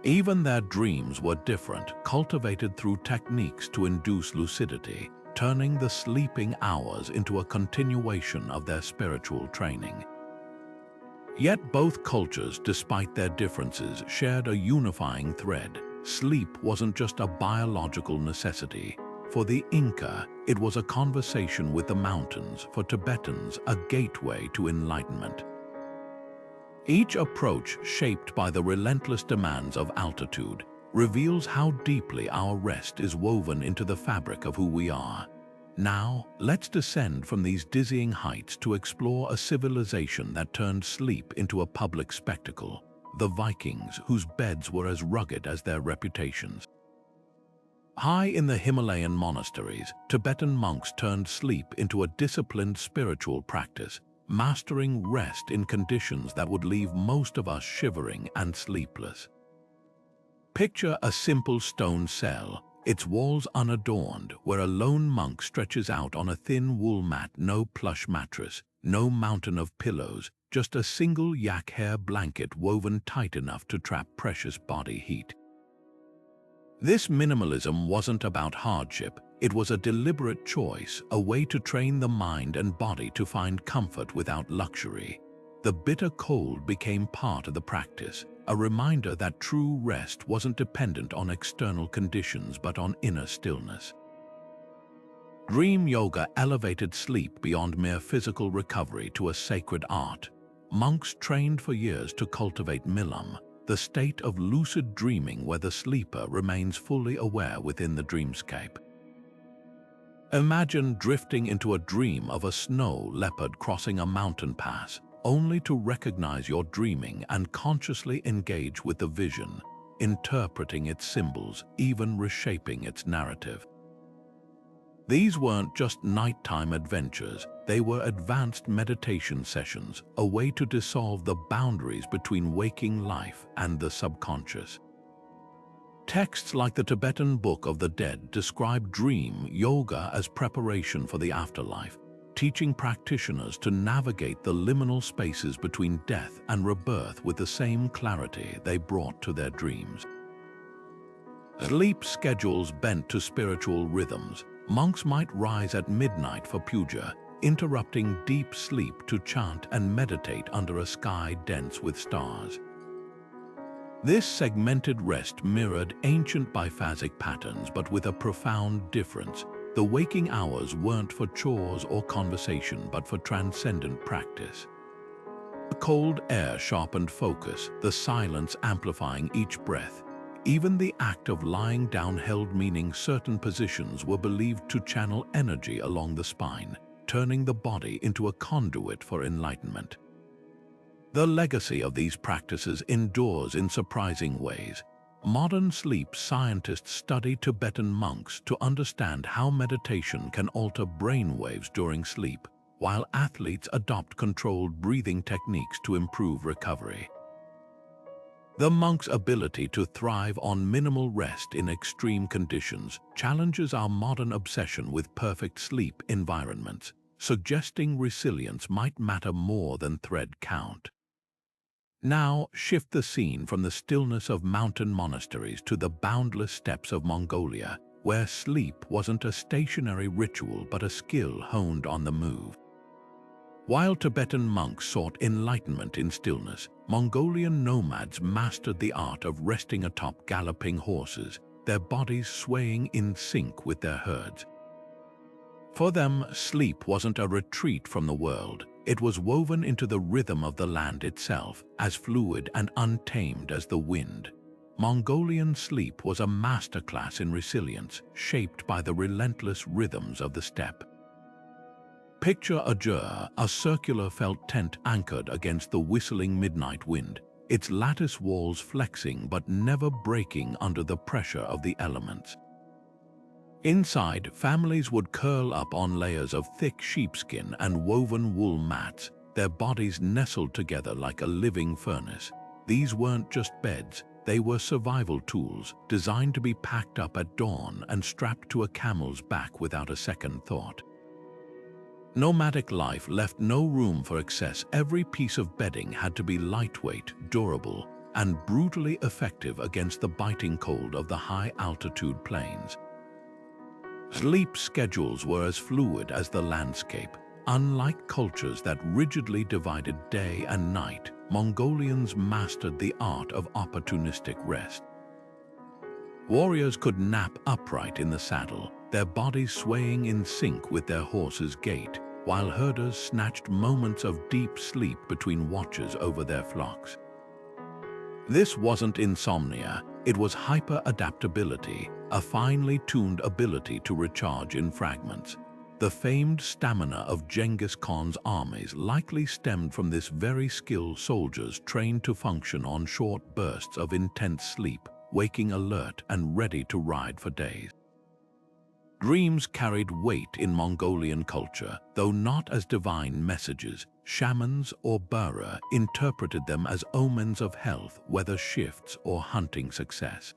Even their dreams were different, cultivated through techniques to induce lucidity, turning the sleeping hours into a continuation of their spiritual training. Yet both cultures, despite their differences, shared a unifying thread. Sleep wasn't just a biological necessity. For the Inca, it was a conversation with the mountains; for Tibetans, a gateway to enlightenment. Each approach, shaped by the relentless demands of altitude, reveals how deeply our rest is woven into the fabric of who we are. Now, let's descend from these dizzying heights to explore a civilization that turned sleep into a public spectacle: the Vikings, whose beds were as rugged as their reputations. High in the Himalayan monasteries, Tibetan monks turned sleep into a disciplined spiritual practice, mastering rest in conditions that would leave most of us shivering and sleepless. Picture a simple stone cell, its walls unadorned, where a lone monk stretches out on a thin wool mat. No plush mattress, no mountain of pillows, just a single yak hair blanket woven tight enough to trap precious body heat. This minimalism wasn't about hardship; it was a deliberate choice, a way to train the mind and body to find comfort without luxury. The bitter cold became part of the practice, a reminder that true rest wasn't dependent on external conditions but on inner stillness. Dream yoga elevated sleep beyond mere physical recovery to a sacred art. Monks trained for years to cultivate milam, the state of lucid dreaming where the sleeper remains fully aware within the dreamscape. Imagine drifting into a dream of a snow leopard crossing a mountain pass, only to recognize you're dreaming and consciously engage with the vision, interpreting its symbols, even reshaping its narrative. These weren't just nighttime adventures, they were advanced meditation sessions, a way to dissolve the boundaries between waking life and the subconscious. Texts like the Tibetan Book of the Dead describe dream yoga as preparation for the afterlife, teaching practitioners to navigate the liminal spaces between death and rebirth with the same clarity they brought to their dreams. Sleep schedules bent to spiritual rhythms. Monks might rise at midnight for puja, interrupting deep sleep to chant and meditate under a sky dense with stars. This segmented rest mirrored ancient Biphasic patterns, but with a profound difference. The waking hours weren't for chores or conversation, but for transcendent practice. The cold air sharpened focus, the silence amplifying each breath. Even the act of lying down held meaning. Certain positions were believed to channel energy along the spine, turning the body into a conduit for enlightenment. The legacy of these practices endures in surprising ways. Modern sleep scientists study Tibetan monks to understand how meditation can alter brainwaves during sleep, while athletes adopt controlled breathing techniques to improve recovery. The monk's ability to thrive on minimal rest in extreme conditions challenges our modern obsession with perfect sleep environments, suggesting resilience might matter more than thread count. Now, shift the scene from the stillness of mountain monasteries to the boundless steppes of Mongolia, where sleep wasn't a stationary ritual but a skill honed on the move. While Tibetan monks sought enlightenment in stillness, Mongolian nomads mastered the art of resting atop galloping horses, their bodies swaying in sync with their herds. For them, sleep wasn't a retreat from the world. It was woven into the rhythm of the land itself, as fluid and untamed as the wind. Mongolian sleep was a masterclass in resilience, shaped by the relentless rhythms of the steppe. Picture a jur, a circular felt tent anchored against the whistling midnight wind, its lattice walls flexing but never breaking under the pressure of the elements. Inside, families would curl up on layers of thick sheepskin and woven wool mats, their bodies nestled together like a living furnace. These weren't just beds, they were survival tools, designed to be packed up at dawn and strapped to a camel's back without a second thought. Nomadic life left no room for excess. Every piece of bedding had to be lightweight, durable, and brutally effective against the biting cold of the high-altitude plains. Sleep schedules were as fluid as the landscape. Unlike cultures that rigidly divided day and night, Mongolians mastered the art of opportunistic rest. Warriors could nap upright in the saddle, their bodies swaying in sync with their horse's gait, while herders snatched moments of deep sleep between watches over their flocks. This wasn't insomnia, it was hyper-adaptability, a finely tuned ability to recharge in fragments. The famed stamina of Genghis Khan's armies likely stemmed from this very skilled soldiers trained to function on short bursts of intense sleep, waking alert and ready to ride for days. Dreams carried weight in Mongolian culture, though not as divine messages. Shamans or bara interpreted them as omens of health, weather shifts, or hunting success.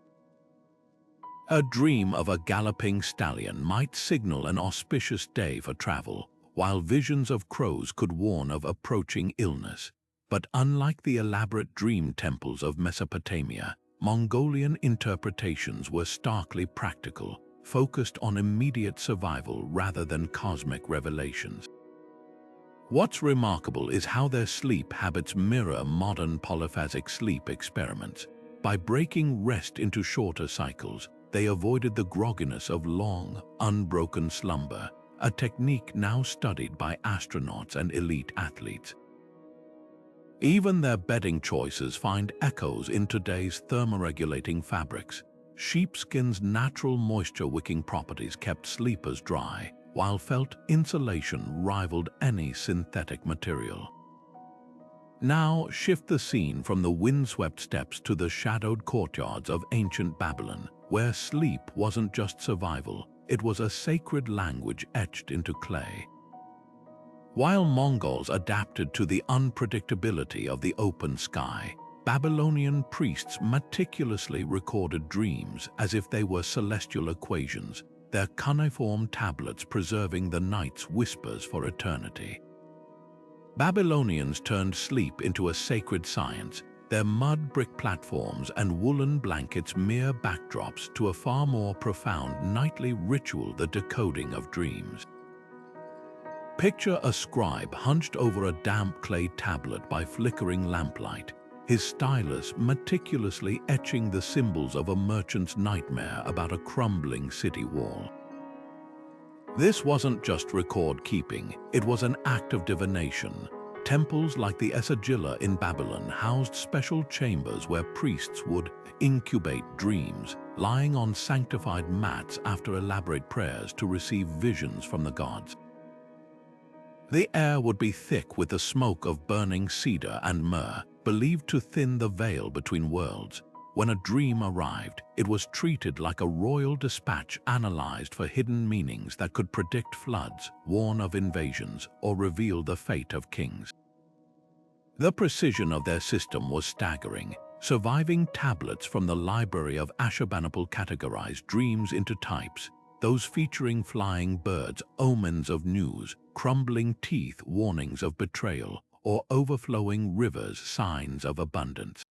A dream of a galloping stallion might signal an auspicious day for travel, while visions of crows could warn of approaching illness. But unlike the elaborate dream temples of Mesopotamia, Mongolian interpretations were starkly practical, focused on immediate survival rather than cosmic revelations. What's remarkable is how their sleep habits mirror modern polyphasic sleep experiments. By breaking rest into shorter cycles, they avoided the grogginess of long, unbroken slumber, a technique now studied by astronauts and elite athletes. Even their bedding choices find echoes in today's thermoregulating fabrics. Sheepskin's natural moisture-wicking properties kept sleepers dry, while felt insulation rivaled any synthetic material. Now shift the scene from the windswept steppes to the shadowed courtyards of ancient Babylon, where sleep wasn't just survival, it was a sacred language etched into clay. While Mongols adapted to the unpredictability of the open sky, Babylonian priests meticulously recorded dreams as if they were celestial equations, their cuneiform tablets preserving the night's whispers for eternity. Babylonians turned sleep into a sacred science, their mud brick platforms and woolen blankets mere backdrops to a far more profound nightly ritual: the decoding of dreams. Picture a scribe hunched over a damp clay tablet by flickering lamplight, his stylus meticulously etching the symbols of a merchant's nightmare about a crumbling city wall. This wasn't just record-keeping, it was an act of divination. Temples like the Esagila in Babylon housed special chambers where priests would incubate dreams, lying on sanctified mats after elaborate prayers to receive visions from the gods. The air would be thick with the smoke of burning cedar and myrrh, believed to thin the veil between worlds. When a dream arrived, it was treated like a royal dispatch, analyzed for hidden meanings that could predict floods, warn of invasions, or reveal the fate of kings. The precision of their system was staggering. Surviving tablets from the library of Ashurbanipal categorized dreams into types, those featuring flying birds, omens of news, crumbling teeth, warnings of betrayal, or overflowing rivers, signs of abundance.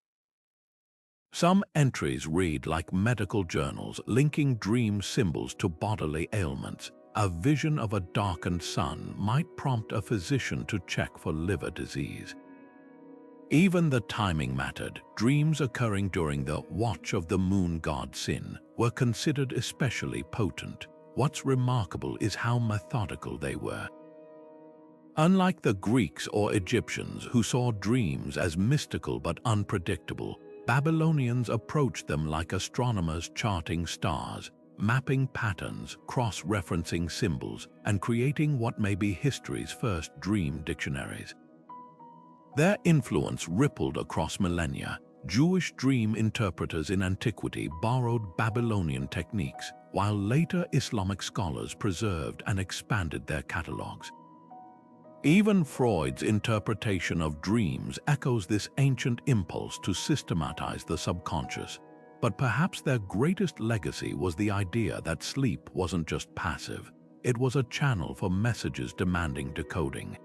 Some entries read like medical journals, linking dream symbols to bodily ailments. A vision of a darkened sun might prompt a physician to check for liver disease. Even the timing mattered. Dreams occurring during the watch of the moon god Sin were considered especially potent. What's remarkable is how methodical they were. Unlike the Greeks or Egyptians, who saw dreams as mystical but unpredictable, Babylonians approached them like astronomers charting stars, mapping patterns, cross-referencing symbols, and creating what may be history's first dream dictionaries. Their influence rippled across millennia. Jewish dream interpreters in antiquity borrowed Babylonian techniques, while later Islamic scholars preserved and expanded their catalogues. Even Freud's interpretation of dreams echoes this ancient impulse to systematize the subconscious. But perhaps their greatest legacy was the idea that sleep wasn't just passive, it was a channel for messages demanding decoding.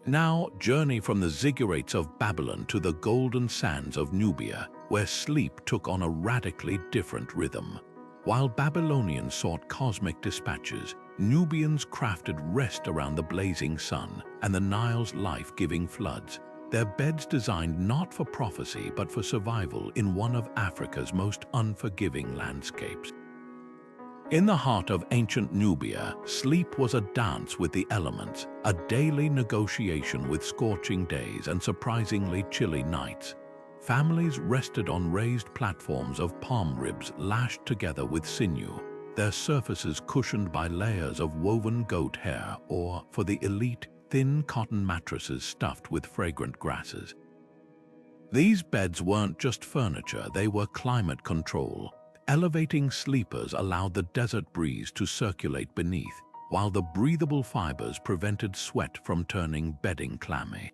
Now, journey from the ziggurats of Babylon to the golden sands of Nubia, where sleep took on a radically different rhythm. While Babylonians sought cosmic dispatches, Nubians crafted rest around the blazing sun and the Nile's life-giving floods. their beds designed not for prophecy but for survival in one of Africa's most unforgiving landscapes. In the heart of ancient Nubia, sleep was a dance with the elements, a daily negotiation with scorching days and surprisingly chilly nights. Families rested on raised platforms of palm ribs lashed together with sinew, their surfaces cushioned by layers of woven goat hair or, for the elite, thin cotton mattresses stuffed with fragrant grasses. These beds weren't just furniture, they were climate control. Elevating sleepers allowed the desert breeze to circulate beneath, while the breathable fibers prevented sweat from turning bedding clammy.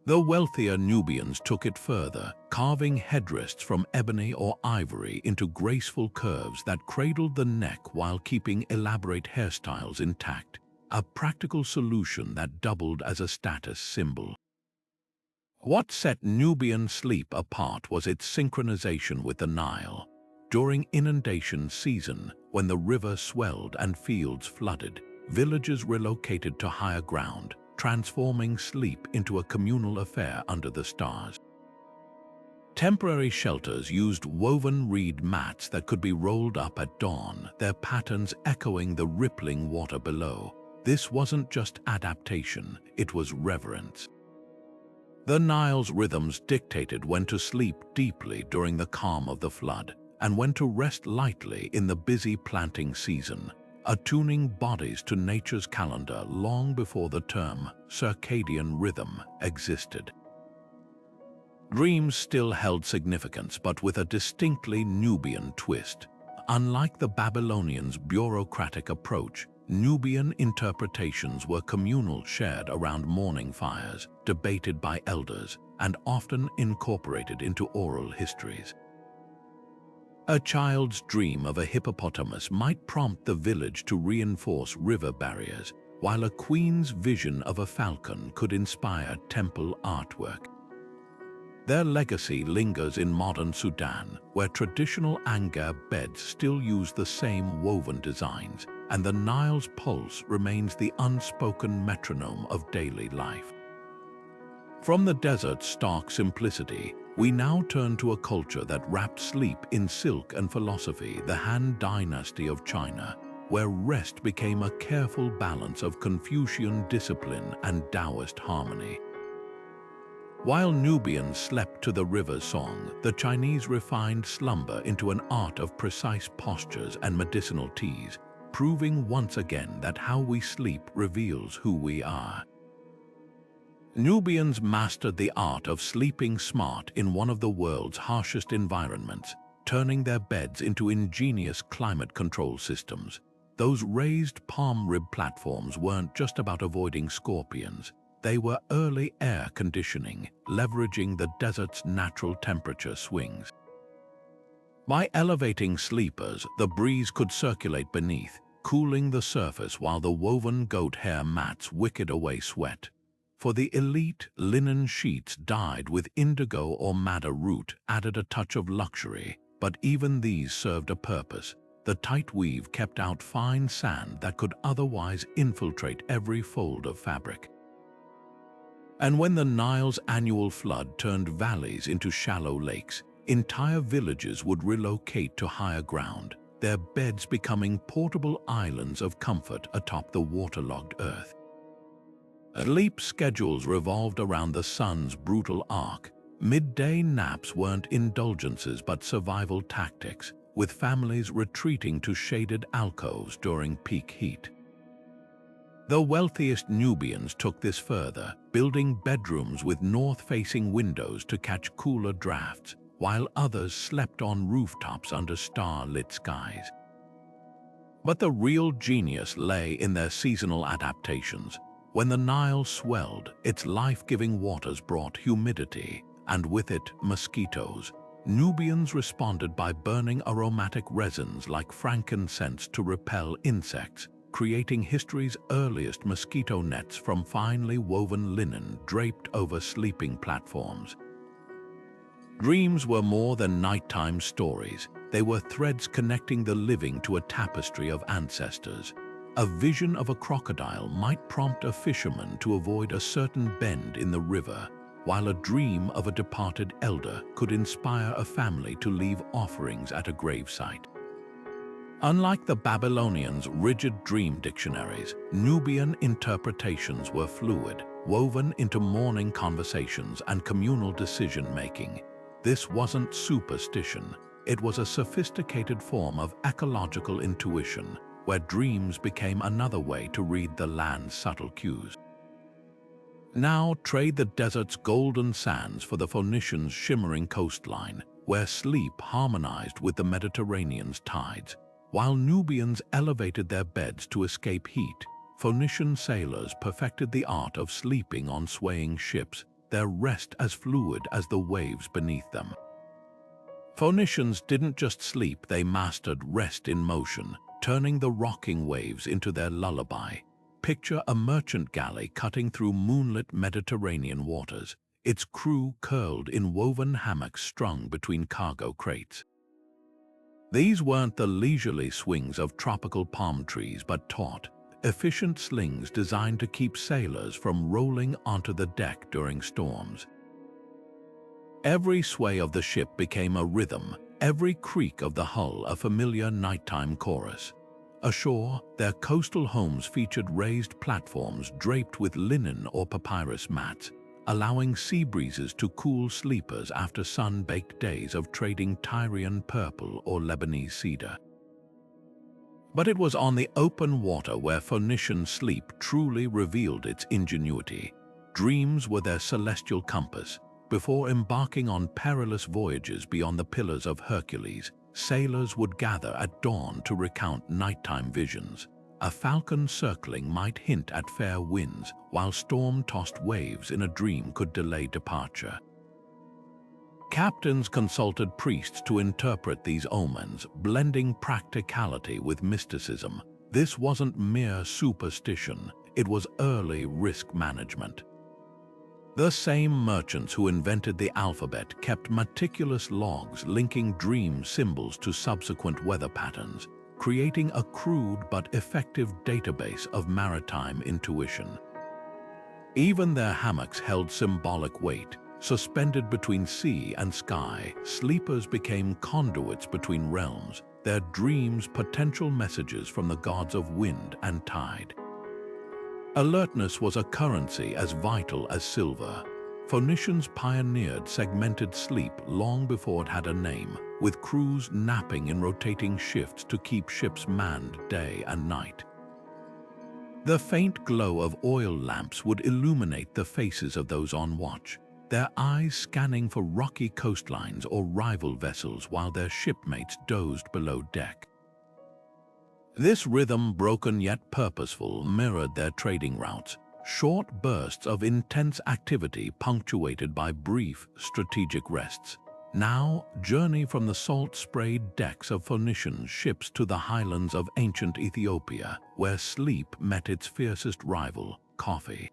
The wealthier Nubians took it further, carving headrests from ebony or ivory into graceful curves that cradled the neck while keeping elaborate hairstyles intact, a practical solution that doubled as a status symbol. What set Nubian sleep apart was its synchronization with the Nile. During inundation season, when the river swelled and fields flooded, villages relocated to higher ground, transforming sleep into a communal affair under the stars. Temporary shelters used woven reed mats that could be rolled up at dawn, their patterns echoing the rippling water below. This wasn't just adaptation, it was reverence. The Nile's rhythms dictated when to sleep deeply during the calm of the flood, and when to rest lightly in the busy planting season, attuning bodies to nature's calendar long before the term circadian rhythm existed. Dreams still held significance, but with a distinctly Nubian twist. Unlike the Babylonians' bureaucratic approach, Nubian interpretations were communal, shared around morning fires, debated by elders, and often incorporated into oral histories. A child's dream of a hippopotamus might prompt the village to reinforce river barriers, while a queen's vision of a falcon could inspire temple artwork. Their legacy lingers in modern Sudan, where traditional Angab beds still use the same woven designs, and the Nile's pulse remains the unspoken metronome of daily life. From the desert's stark simplicity, we now turn to a culture that wrapped sleep in silk and philosophy, the Han Dynasty of China, where rest became a careful balance of Confucian discipline and Taoist harmony. While Nubians slept to the river's song, the Chinese refined slumber into an art of precise postures and medicinal teas, proving once again that how we sleep reveals who we are. Nubians mastered the art of sleeping smart in one of the world's harshest environments, turning their beds into ingenious climate control systems. Those raised palm rib platforms weren't just about avoiding scorpions. They were early air conditioning, leveraging the desert's natural temperature swings. By elevating sleepers, the breeze could circulate beneath, cooling the surface while the woven goat hair mats wicked away sweat. For the elite, linen sheets dyed with indigo or madder root added a touch of luxury, but even these served a purpose. The tight weave kept out fine sand that could otherwise infiltrate every fold of fabric. And when the Nile's annual flood turned valleys into shallow lakes, entire villages would relocate to higher ground, their beds becoming portable islands of comfort atop the waterlogged earth. Sleep schedules revolved around the sun's brutal arc. Midday naps weren't indulgences but survival tactics, with families retreating to shaded alcoves during peak heat. The wealthiest Nubians took this further, building bedrooms with north-facing windows to catch cooler drafts, while others slept on rooftops under star-lit skies. But the real genius lay in their seasonal adaptations. When the Nile swelled, its life-giving waters brought humidity, and with it, mosquitoes. Nubians responded by burning aromatic resins like frankincense to repel insects, creating history's earliest mosquito nets from finely woven linen draped over sleeping platforms. Dreams were more than nighttime stories. They were threads connecting the living to a tapestry of ancestors. A vision of a crocodile might prompt a fisherman to avoid a certain bend in the river, while a dream of a departed elder could inspire a family to leave offerings at a gravesite. Unlike the Babylonians' rigid dream dictionaries, Nubian interpretations were fluid, woven into morning conversations and communal decision-making. This wasn't superstition, it was a sophisticated form of ecological intuition, where dreams became another way to read the land's subtle cues. Now trade the desert's golden sands for the Phoenicians' shimmering coastline, where sleep harmonized with the Mediterranean's tides. While Nubians elevated their beds to escape heat, Phoenician sailors perfected the art of sleeping on swaying ships, their rest as fluid as the waves beneath them. Phoenicians didn't just sleep, they mastered rest in motion, turning the rocking waves into their lullaby. Picture a merchant galley cutting through moonlit Mediterranean waters, its crew curled in woven hammocks strung between cargo crates. These weren't the leisurely swings of tropical palm trees, but taut, efficient slings designed to keep sailors from rolling onto the deck during storms. Every sway of the ship became a rhythm, every creak of the hull a familiar nighttime chorus. Ashore, their coastal homes featured raised platforms draped with linen or papyrus mats, allowing sea breezes to cool sleepers after sun-baked days of trading Tyrian purple or Lebanese cedar. But it was on the open water where Phoenician sleep truly revealed its ingenuity. Dreams were their celestial compass. Before embarking on perilous voyages beyond the Pillars of Hercules, sailors would gather at dawn to recount nighttime visions. A falcon circling might hint at fair winds, while storm-tossed waves in a dream could delay departure. Captains consulted priests to interpret these omens, blending practicality with mysticism. This wasn't mere superstition, it was early risk management. The same merchants who invented the alphabet kept meticulous logs linking dream symbols to subsequent weather patterns, creating a crude but effective database of maritime intuition. Even their hammocks held symbolic weight. Suspended between sea and sky, sleepers became conduits between realms, their dreams potential messages from the gods of wind and tide. Alertness was a currency as vital as silver. Phoenicians pioneered segmented sleep long before it had a name, with crews napping in rotating shifts to keep ships manned day and night. The faint glow of oil lamps would illuminate the faces of those on watch, their eyes scanning for rocky coastlines or rival vessels while their shipmates dozed below deck. This rhythm, broken yet purposeful, mirrored their trading routes, short bursts of intense activity punctuated by brief, strategic rests. Now, journey from the salt-sprayed decks of Phoenician ships to the highlands of ancient Ethiopia, where sleep met its fiercest rival, coffee.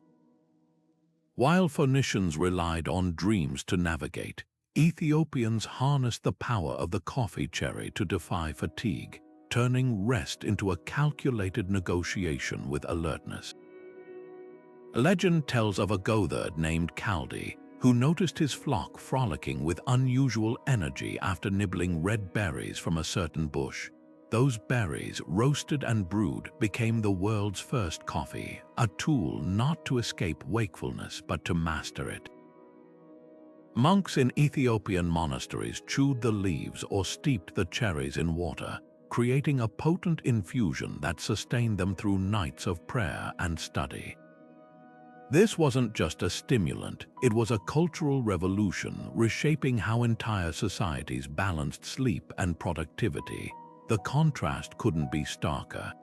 While Phoenicians relied on dreams to navigate, Ethiopians harnessed the power of the coffee cherry to defy fatigue, turning rest into a calculated negotiation with alertness. Legend tells of a goatherd named Chaldi, who noticed his flock frolicking with unusual energy after nibbling red berries from a certain bush. Those berries, roasted and brewed, became the world's first coffee, a tool not to escape wakefulness but to master it. Monks in Ethiopian monasteries chewed the leaves or steeped the cherries in water, creating a potent infusion that sustained them through nights of prayer and study. This wasn't just a stimulant, it was a cultural revolution reshaping how entire societies balanced sleep and productivity. The contrast couldn't be starker.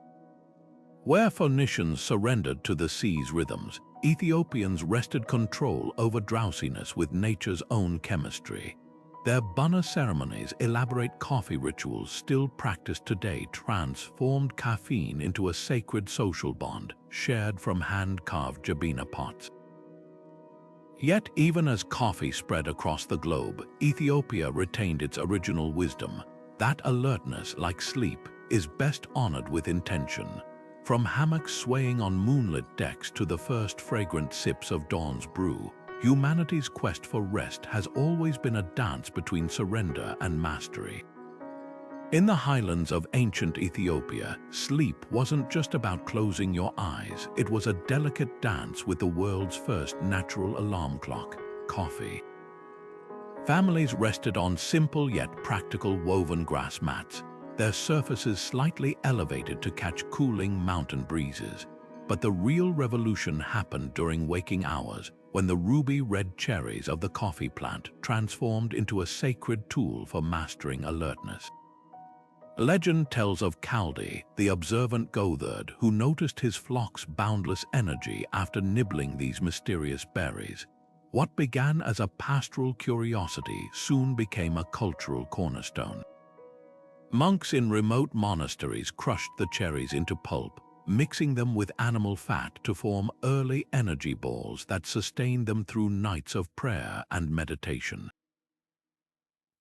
Where Phoenicians surrendered to the sea's rhythms, Ethiopians wrested control over drowsiness with nature's own chemistry. Their bunna ceremonies, elaborate coffee rituals still practiced today, transformed caffeine into a sacred social bond, shared from hand-carved jabina pots. Yet, even as coffee spread across the globe, Ethiopia retained its original wisdom. That alertness, like sleep, is best honored with intention. From hammocks swaying on moonlit decks to the first fragrant sips of dawn's brew, humanity's quest for rest has always been a dance between surrender and mastery. In the highlands of ancient Ethiopia, sleep wasn't just about closing your eyes, it was a delicate dance with the world's first natural alarm clock, coffee. Families rested on simple yet practical woven grass mats, their surfaces slightly elevated to catch cooling mountain breezes. But the real revolution happened during waking hours, when the ruby-red cherries of the coffee plant transformed into a sacred tool for mastering alertness. Legend tells of Kaldi, the observant goatherd who noticed his flock's boundless energy after nibbling these mysterious berries. What began as a pastoral curiosity soon became a cultural cornerstone. Monks in remote monasteries crushed the cherries into pulp, mixing them with animal fat to form early energy balls that sustained them through nights of prayer and meditation.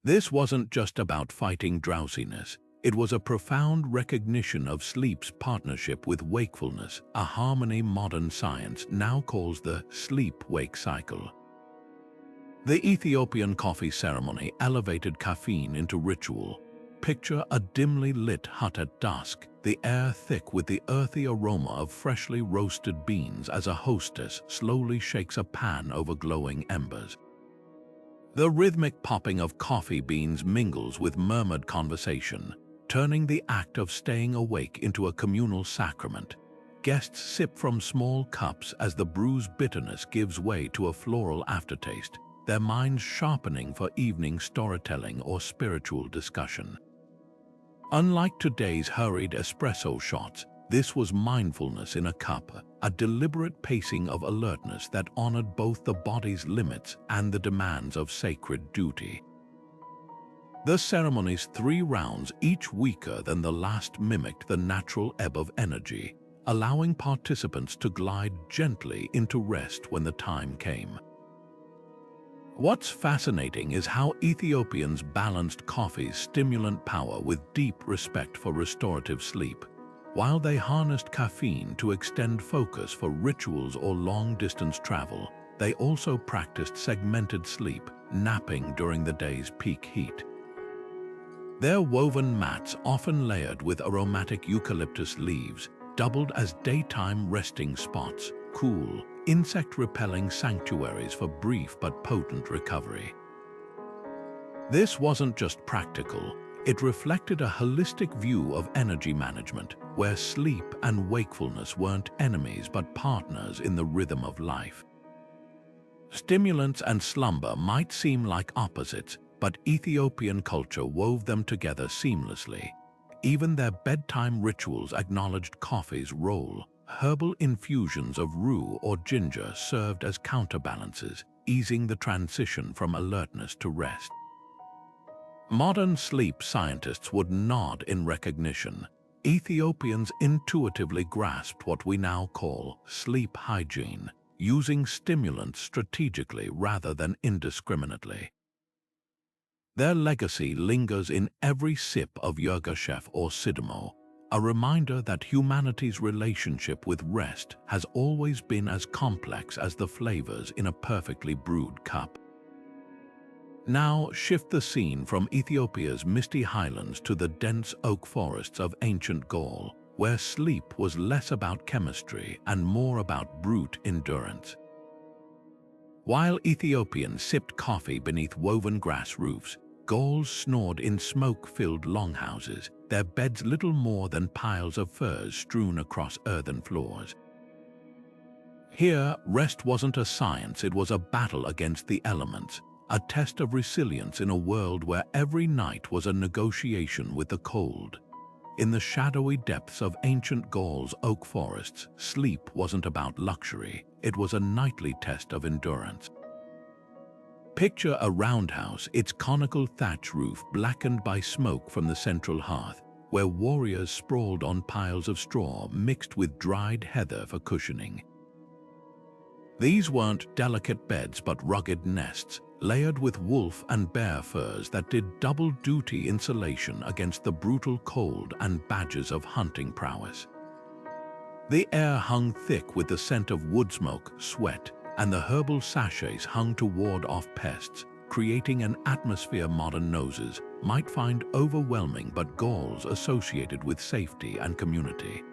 This wasn't just about fighting drowsiness. It was a profound recognition of sleep's partnership with wakefulness, a harmony modern science now calls the sleep-wake cycle. The Ethiopian coffee ceremony elevated caffeine into ritual. Picture a dimly lit hut at dusk, the air thick with the earthy aroma of freshly roasted beans as a hostess slowly shakes a pan over glowing embers. The rhythmic popping of coffee beans mingles with murmured conversation, turning the act of staying awake into a communal sacrament. Guests sip from small cups as the brew's bitterness gives way to a floral aftertaste, their minds sharpening for evening storytelling or spiritual discussion. Unlike today's hurried espresso shots, this was mindfulness in a cup, a deliberate pacing of alertness that honored both the body's limits and the demands of sacred duty. The ceremony's 3 rounds, each weaker than the last, mimicked the natural ebb of energy, allowing participants to glide gently into rest when the time came. What's fascinating is how Ethiopians balanced coffee's stimulant power with deep respect for restorative sleep. While they harnessed caffeine to extend focus for rituals or long-distance travel, they also practiced segmented sleep, napping during the day's peak heat. Their woven mats, often layered with aromatic eucalyptus leaves, doubled as daytime resting spots, cool, insect-repelling sanctuaries for brief but potent recovery. This wasn't just practical, it reflected a holistic view of energy management, where sleep and wakefulness weren't enemies but partners in the rhythm of life. Stimulants and slumber might seem like opposites, but Ethiopian culture wove them together seamlessly. Even their bedtime rituals acknowledged coffee's role. Herbal infusions of rue or ginger served as counterbalances, easing the transition from alertness to rest. Modern sleep scientists would nod in recognition. Ethiopians intuitively grasped what we now call sleep hygiene, using stimulants strategically rather than indiscriminately. Their legacy lingers in every sip of yirgacheffe or sidamo, a reminder that humanity's relationship with rest has always been as complex as the flavors in a perfectly brewed cup. Now shift the scene from Ethiopia's misty highlands to the dense oak forests of ancient Gaul, where sleep was less about chemistry and more about brute endurance. While Ethiopians sipped coffee beneath woven grass roofs, Gauls snored in smoke-filled longhouses, their beds little more than piles of furs strewn across earthen floors. Here, rest wasn't a science, it was a battle against the elements, a test of resilience in a world where every night was a negotiation with the cold. In the shadowy depths of ancient Gaul's oak forests, sleep wasn't about luxury, it was a nightly test of endurance. Picture a roundhouse, its conical thatch roof blackened by smoke from the central hearth, where warriors sprawled on piles of straw mixed with dried heather for cushioning. These weren't delicate beds but rugged nests, layered with wolf and bear furs that did double-duty insulation against the brutal cold and badges of hunting prowess. The air hung thick with the scent of wood smoke, sweat, and the herbal sachets hung to ward off pests, creating an atmosphere modern noses might find overwhelming but Gauls associated with safety and community.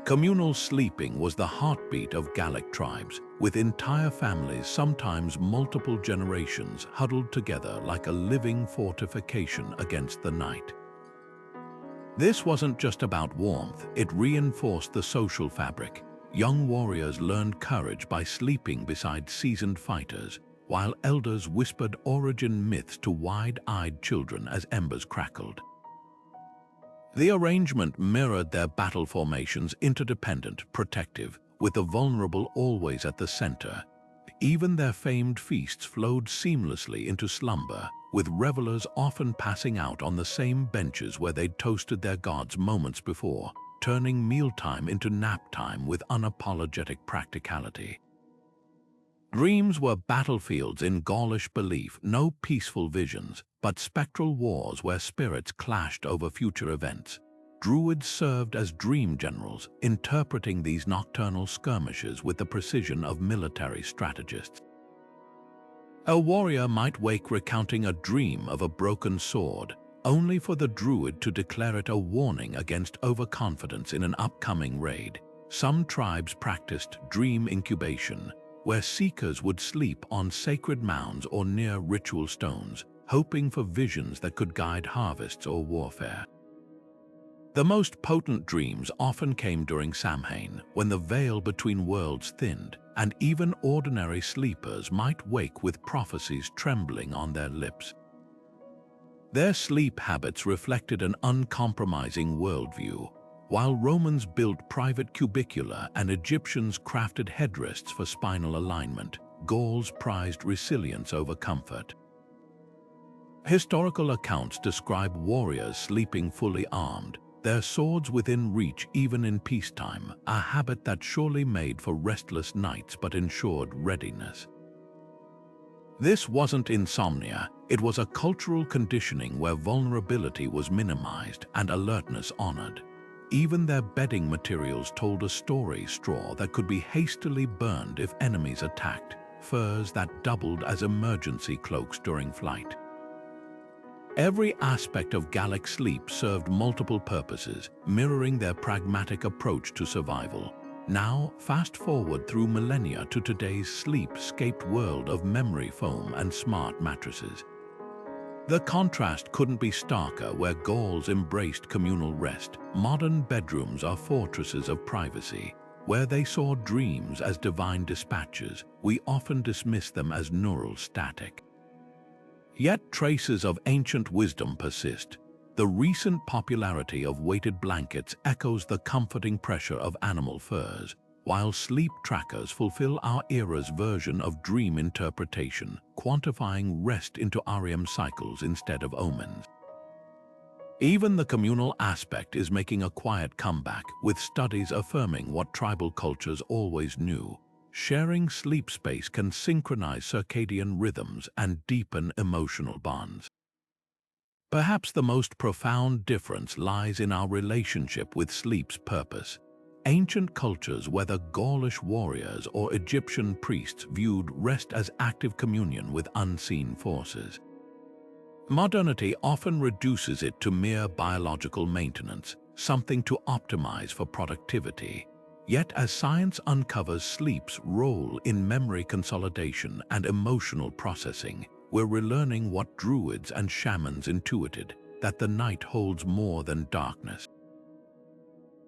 Communal sleeping was the heartbeat of Gallic tribes, with entire families, sometimes multiple generations, huddled together like a living fortification against the night. This wasn't just about warmth, it reinforced the social fabric. Young warriors learned courage by sleeping beside seasoned fighters, while elders whispered origin myths to wide-eyed children as embers crackled. The arrangement mirrored their battle formations, interdependent, protective, with the vulnerable always at the center. Even their famed feasts flowed seamlessly into slumber, with revelers often passing out on the same benches where they'd toasted their gods moments before, turning mealtime into nap time with unapologetic practicality. Dreams were battlefields in Gaulish belief, no peaceful visions, but spectral wars where spirits clashed over future events. Druids served as dream generals, interpreting these nocturnal skirmishes with the precision of military strategists. A warrior might wake recounting a dream of a broken sword, only for the druid to declare it a warning against overconfidence in an upcoming raid. Some tribes practiced dream incubation, where seekers would sleep on sacred mounds or near ritual stones, hoping for visions that could guide harvests or warfare. The most potent dreams often came during Samhain, when the veil between worlds thinned, and even ordinary sleepers might wake with prophecies trembling on their lips. Their sleep habits reflected an uncompromising worldview. While Romans built private cubicula and Egyptians crafted headrests for spinal alignment, Gauls prized resilience over comfort. Historical accounts describe warriors sleeping fully armed, their swords within reach even in peacetime, a habit that surely made for restless nights but ensured readiness. This wasn't insomnia, it was a cultural conditioning where vulnerability was minimized and alertness honored. Even their bedding materials told a story: straw that could be hastily burned if enemies attacked, furs that doubled as emergency cloaks during flight. Every aspect of Gallic sleep served multiple purposes, mirroring their pragmatic approach to survival. Now, fast forward through millennia to today's sleep-scaped world of memory foam and smart mattresses. The contrast couldn't be starker. Where Gauls embraced communal rest, modern bedrooms are fortresses of privacy. Where they saw dreams as divine dispatches, we often dismiss them as neural static. Yet traces of ancient wisdom persist. The recent popularity of weighted blankets echoes the comforting pressure of animal furs, while sleep trackers fulfill our era's version of dream interpretation, quantifying rest into REM cycles instead of omens. Even the communal aspect is making a quiet comeback, with studies affirming what tribal cultures always knew. Sharing sleep space can synchronize circadian rhythms and deepen emotional bonds. Perhaps the most profound difference lies in our relationship with sleep's purpose. Ancient cultures, whether Gaulish warriors or Egyptian priests, viewed rest as active communion with unseen forces. Modernity often reduces it to mere biological maintenance, something to optimize for productivity. Yet as science uncovers sleep's role in memory consolidation and emotional processing, we're relearning what druids and shamans intuited, that the night holds more than darkness.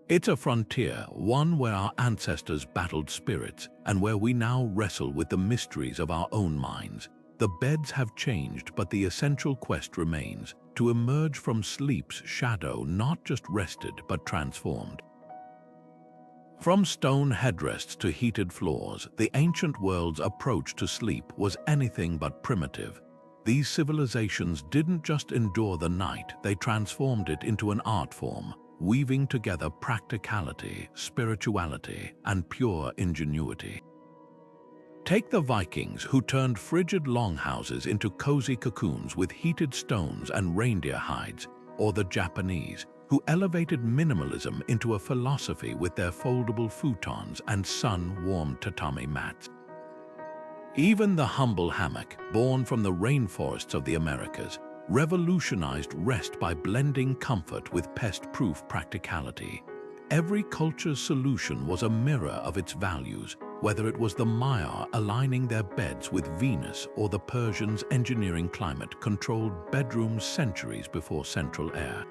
It's a frontier, one where our ancestors battled spirits and where we now wrestle with the mysteries of our own minds. The beds have changed, but the essential quest remains: to emerge from sleep's shadow, not just rested but transformed. From stone headrests to heated floors, the ancient world's approach to sleep was anything but primitive. These civilizations didn't just endure the night, they transformed it into an art form, weaving together practicality, spirituality, and pure ingenuity. Take the Vikings, who turned frigid longhouses into cozy cocoons with heated stones and reindeer hides, or the Japanese, who elevated minimalism into a philosophy with their foldable futons and sun-warmed tatami mats. Even the humble hammock, born from the rainforests of the Americas, revolutionized rest by blending comfort with pest-proof practicality. Every culture's solution was a mirror of its values, whether it was the Maya aligning their beds with Venus or the Persians engineering climate-controlled bedrooms centuries before central air.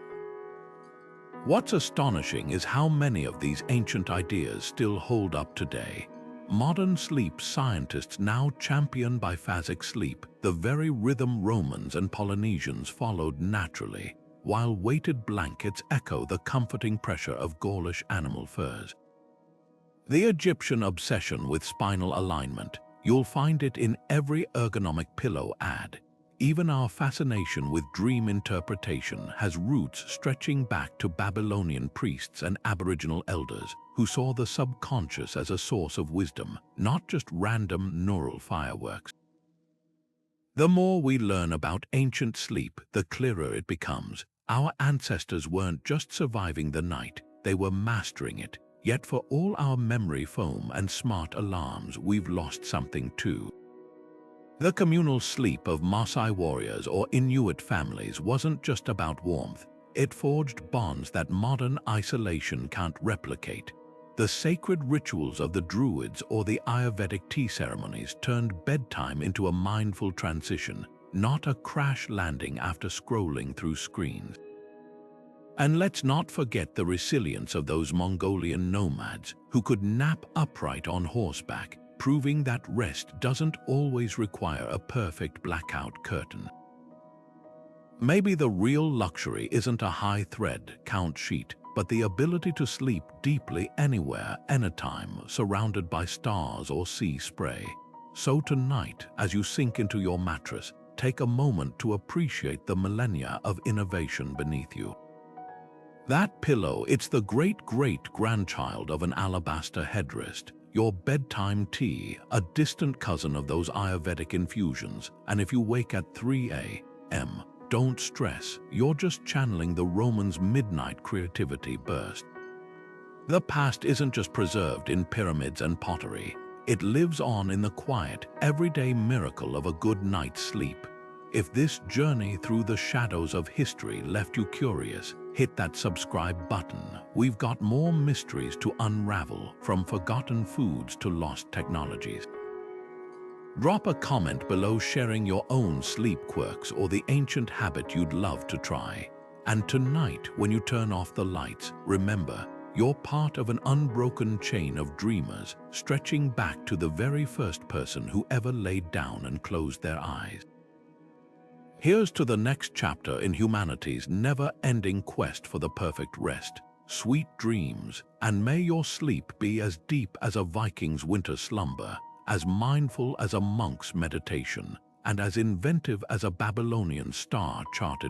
What's astonishing is how many of these ancient ideas still hold up today. Modern sleep scientists now champion biphasic sleep, the very rhythm Romans and Polynesians followed naturally, while weighted blankets echo the comforting pressure of Gaulish animal furs. The Egyptian obsession with spinal alignment, you'll find it in every ergonomic pillow ad. Even our fascination with dream interpretation has roots stretching back to Babylonian priests and Aboriginal elders who saw the subconscious as a source of wisdom, not just random neural fireworks. The more we learn about ancient sleep, the clearer it becomes. Our ancestors weren't just surviving the night, they were mastering it. Yet for all our memory foam and smart alarms, we've lost something too. The communal sleep of Maasai warriors or Inuit families wasn't just about warmth. It forged bonds that modern isolation can't replicate. The sacred rituals of the Druids or the Ayurvedic tea ceremonies turned bedtime into a mindful transition, not a crash landing after scrolling through screens. And let's not forget the resilience of those Mongolian nomads who could nap upright on horseback, proving that rest doesn't always require a perfect blackout curtain. Maybe the real luxury isn't a high-thread count sheet, but the ability to sleep deeply anywhere, anytime, surrounded by stars or sea spray. So tonight, as you sink into your mattress, take a moment to appreciate the millennia of innovation beneath you. That pillow, it's the great-great-grandchild of an alabaster headrest, your bedtime tea, a distant cousin of those Ayurvedic infusions, and if you wake at 3 a.m., don't stress, you're just channeling the Romans' midnight creativity burst. The past isn't just preserved in pyramids and pottery, it lives on in the quiet, everyday miracle of a good night's sleep. If this journey through the shadows of history left you curious, hit that subscribe button. We've got more mysteries to unravel, from forgotten foods to lost technologies. Drop a comment below sharing your own sleep quirks or the ancient habit you'd love to try. And tonight, when you turn off the lights, remember, you're part of an unbroken chain of dreamers, stretching back to the very first person who ever laid down and closed their eyes. Here's to the next chapter in humanity's never-ending quest for the perfect rest. Sweet dreams, and may your sleep be as deep as a Viking's winter slumber, as mindful as a monk's meditation, and as inventive as a Babylonian star-charted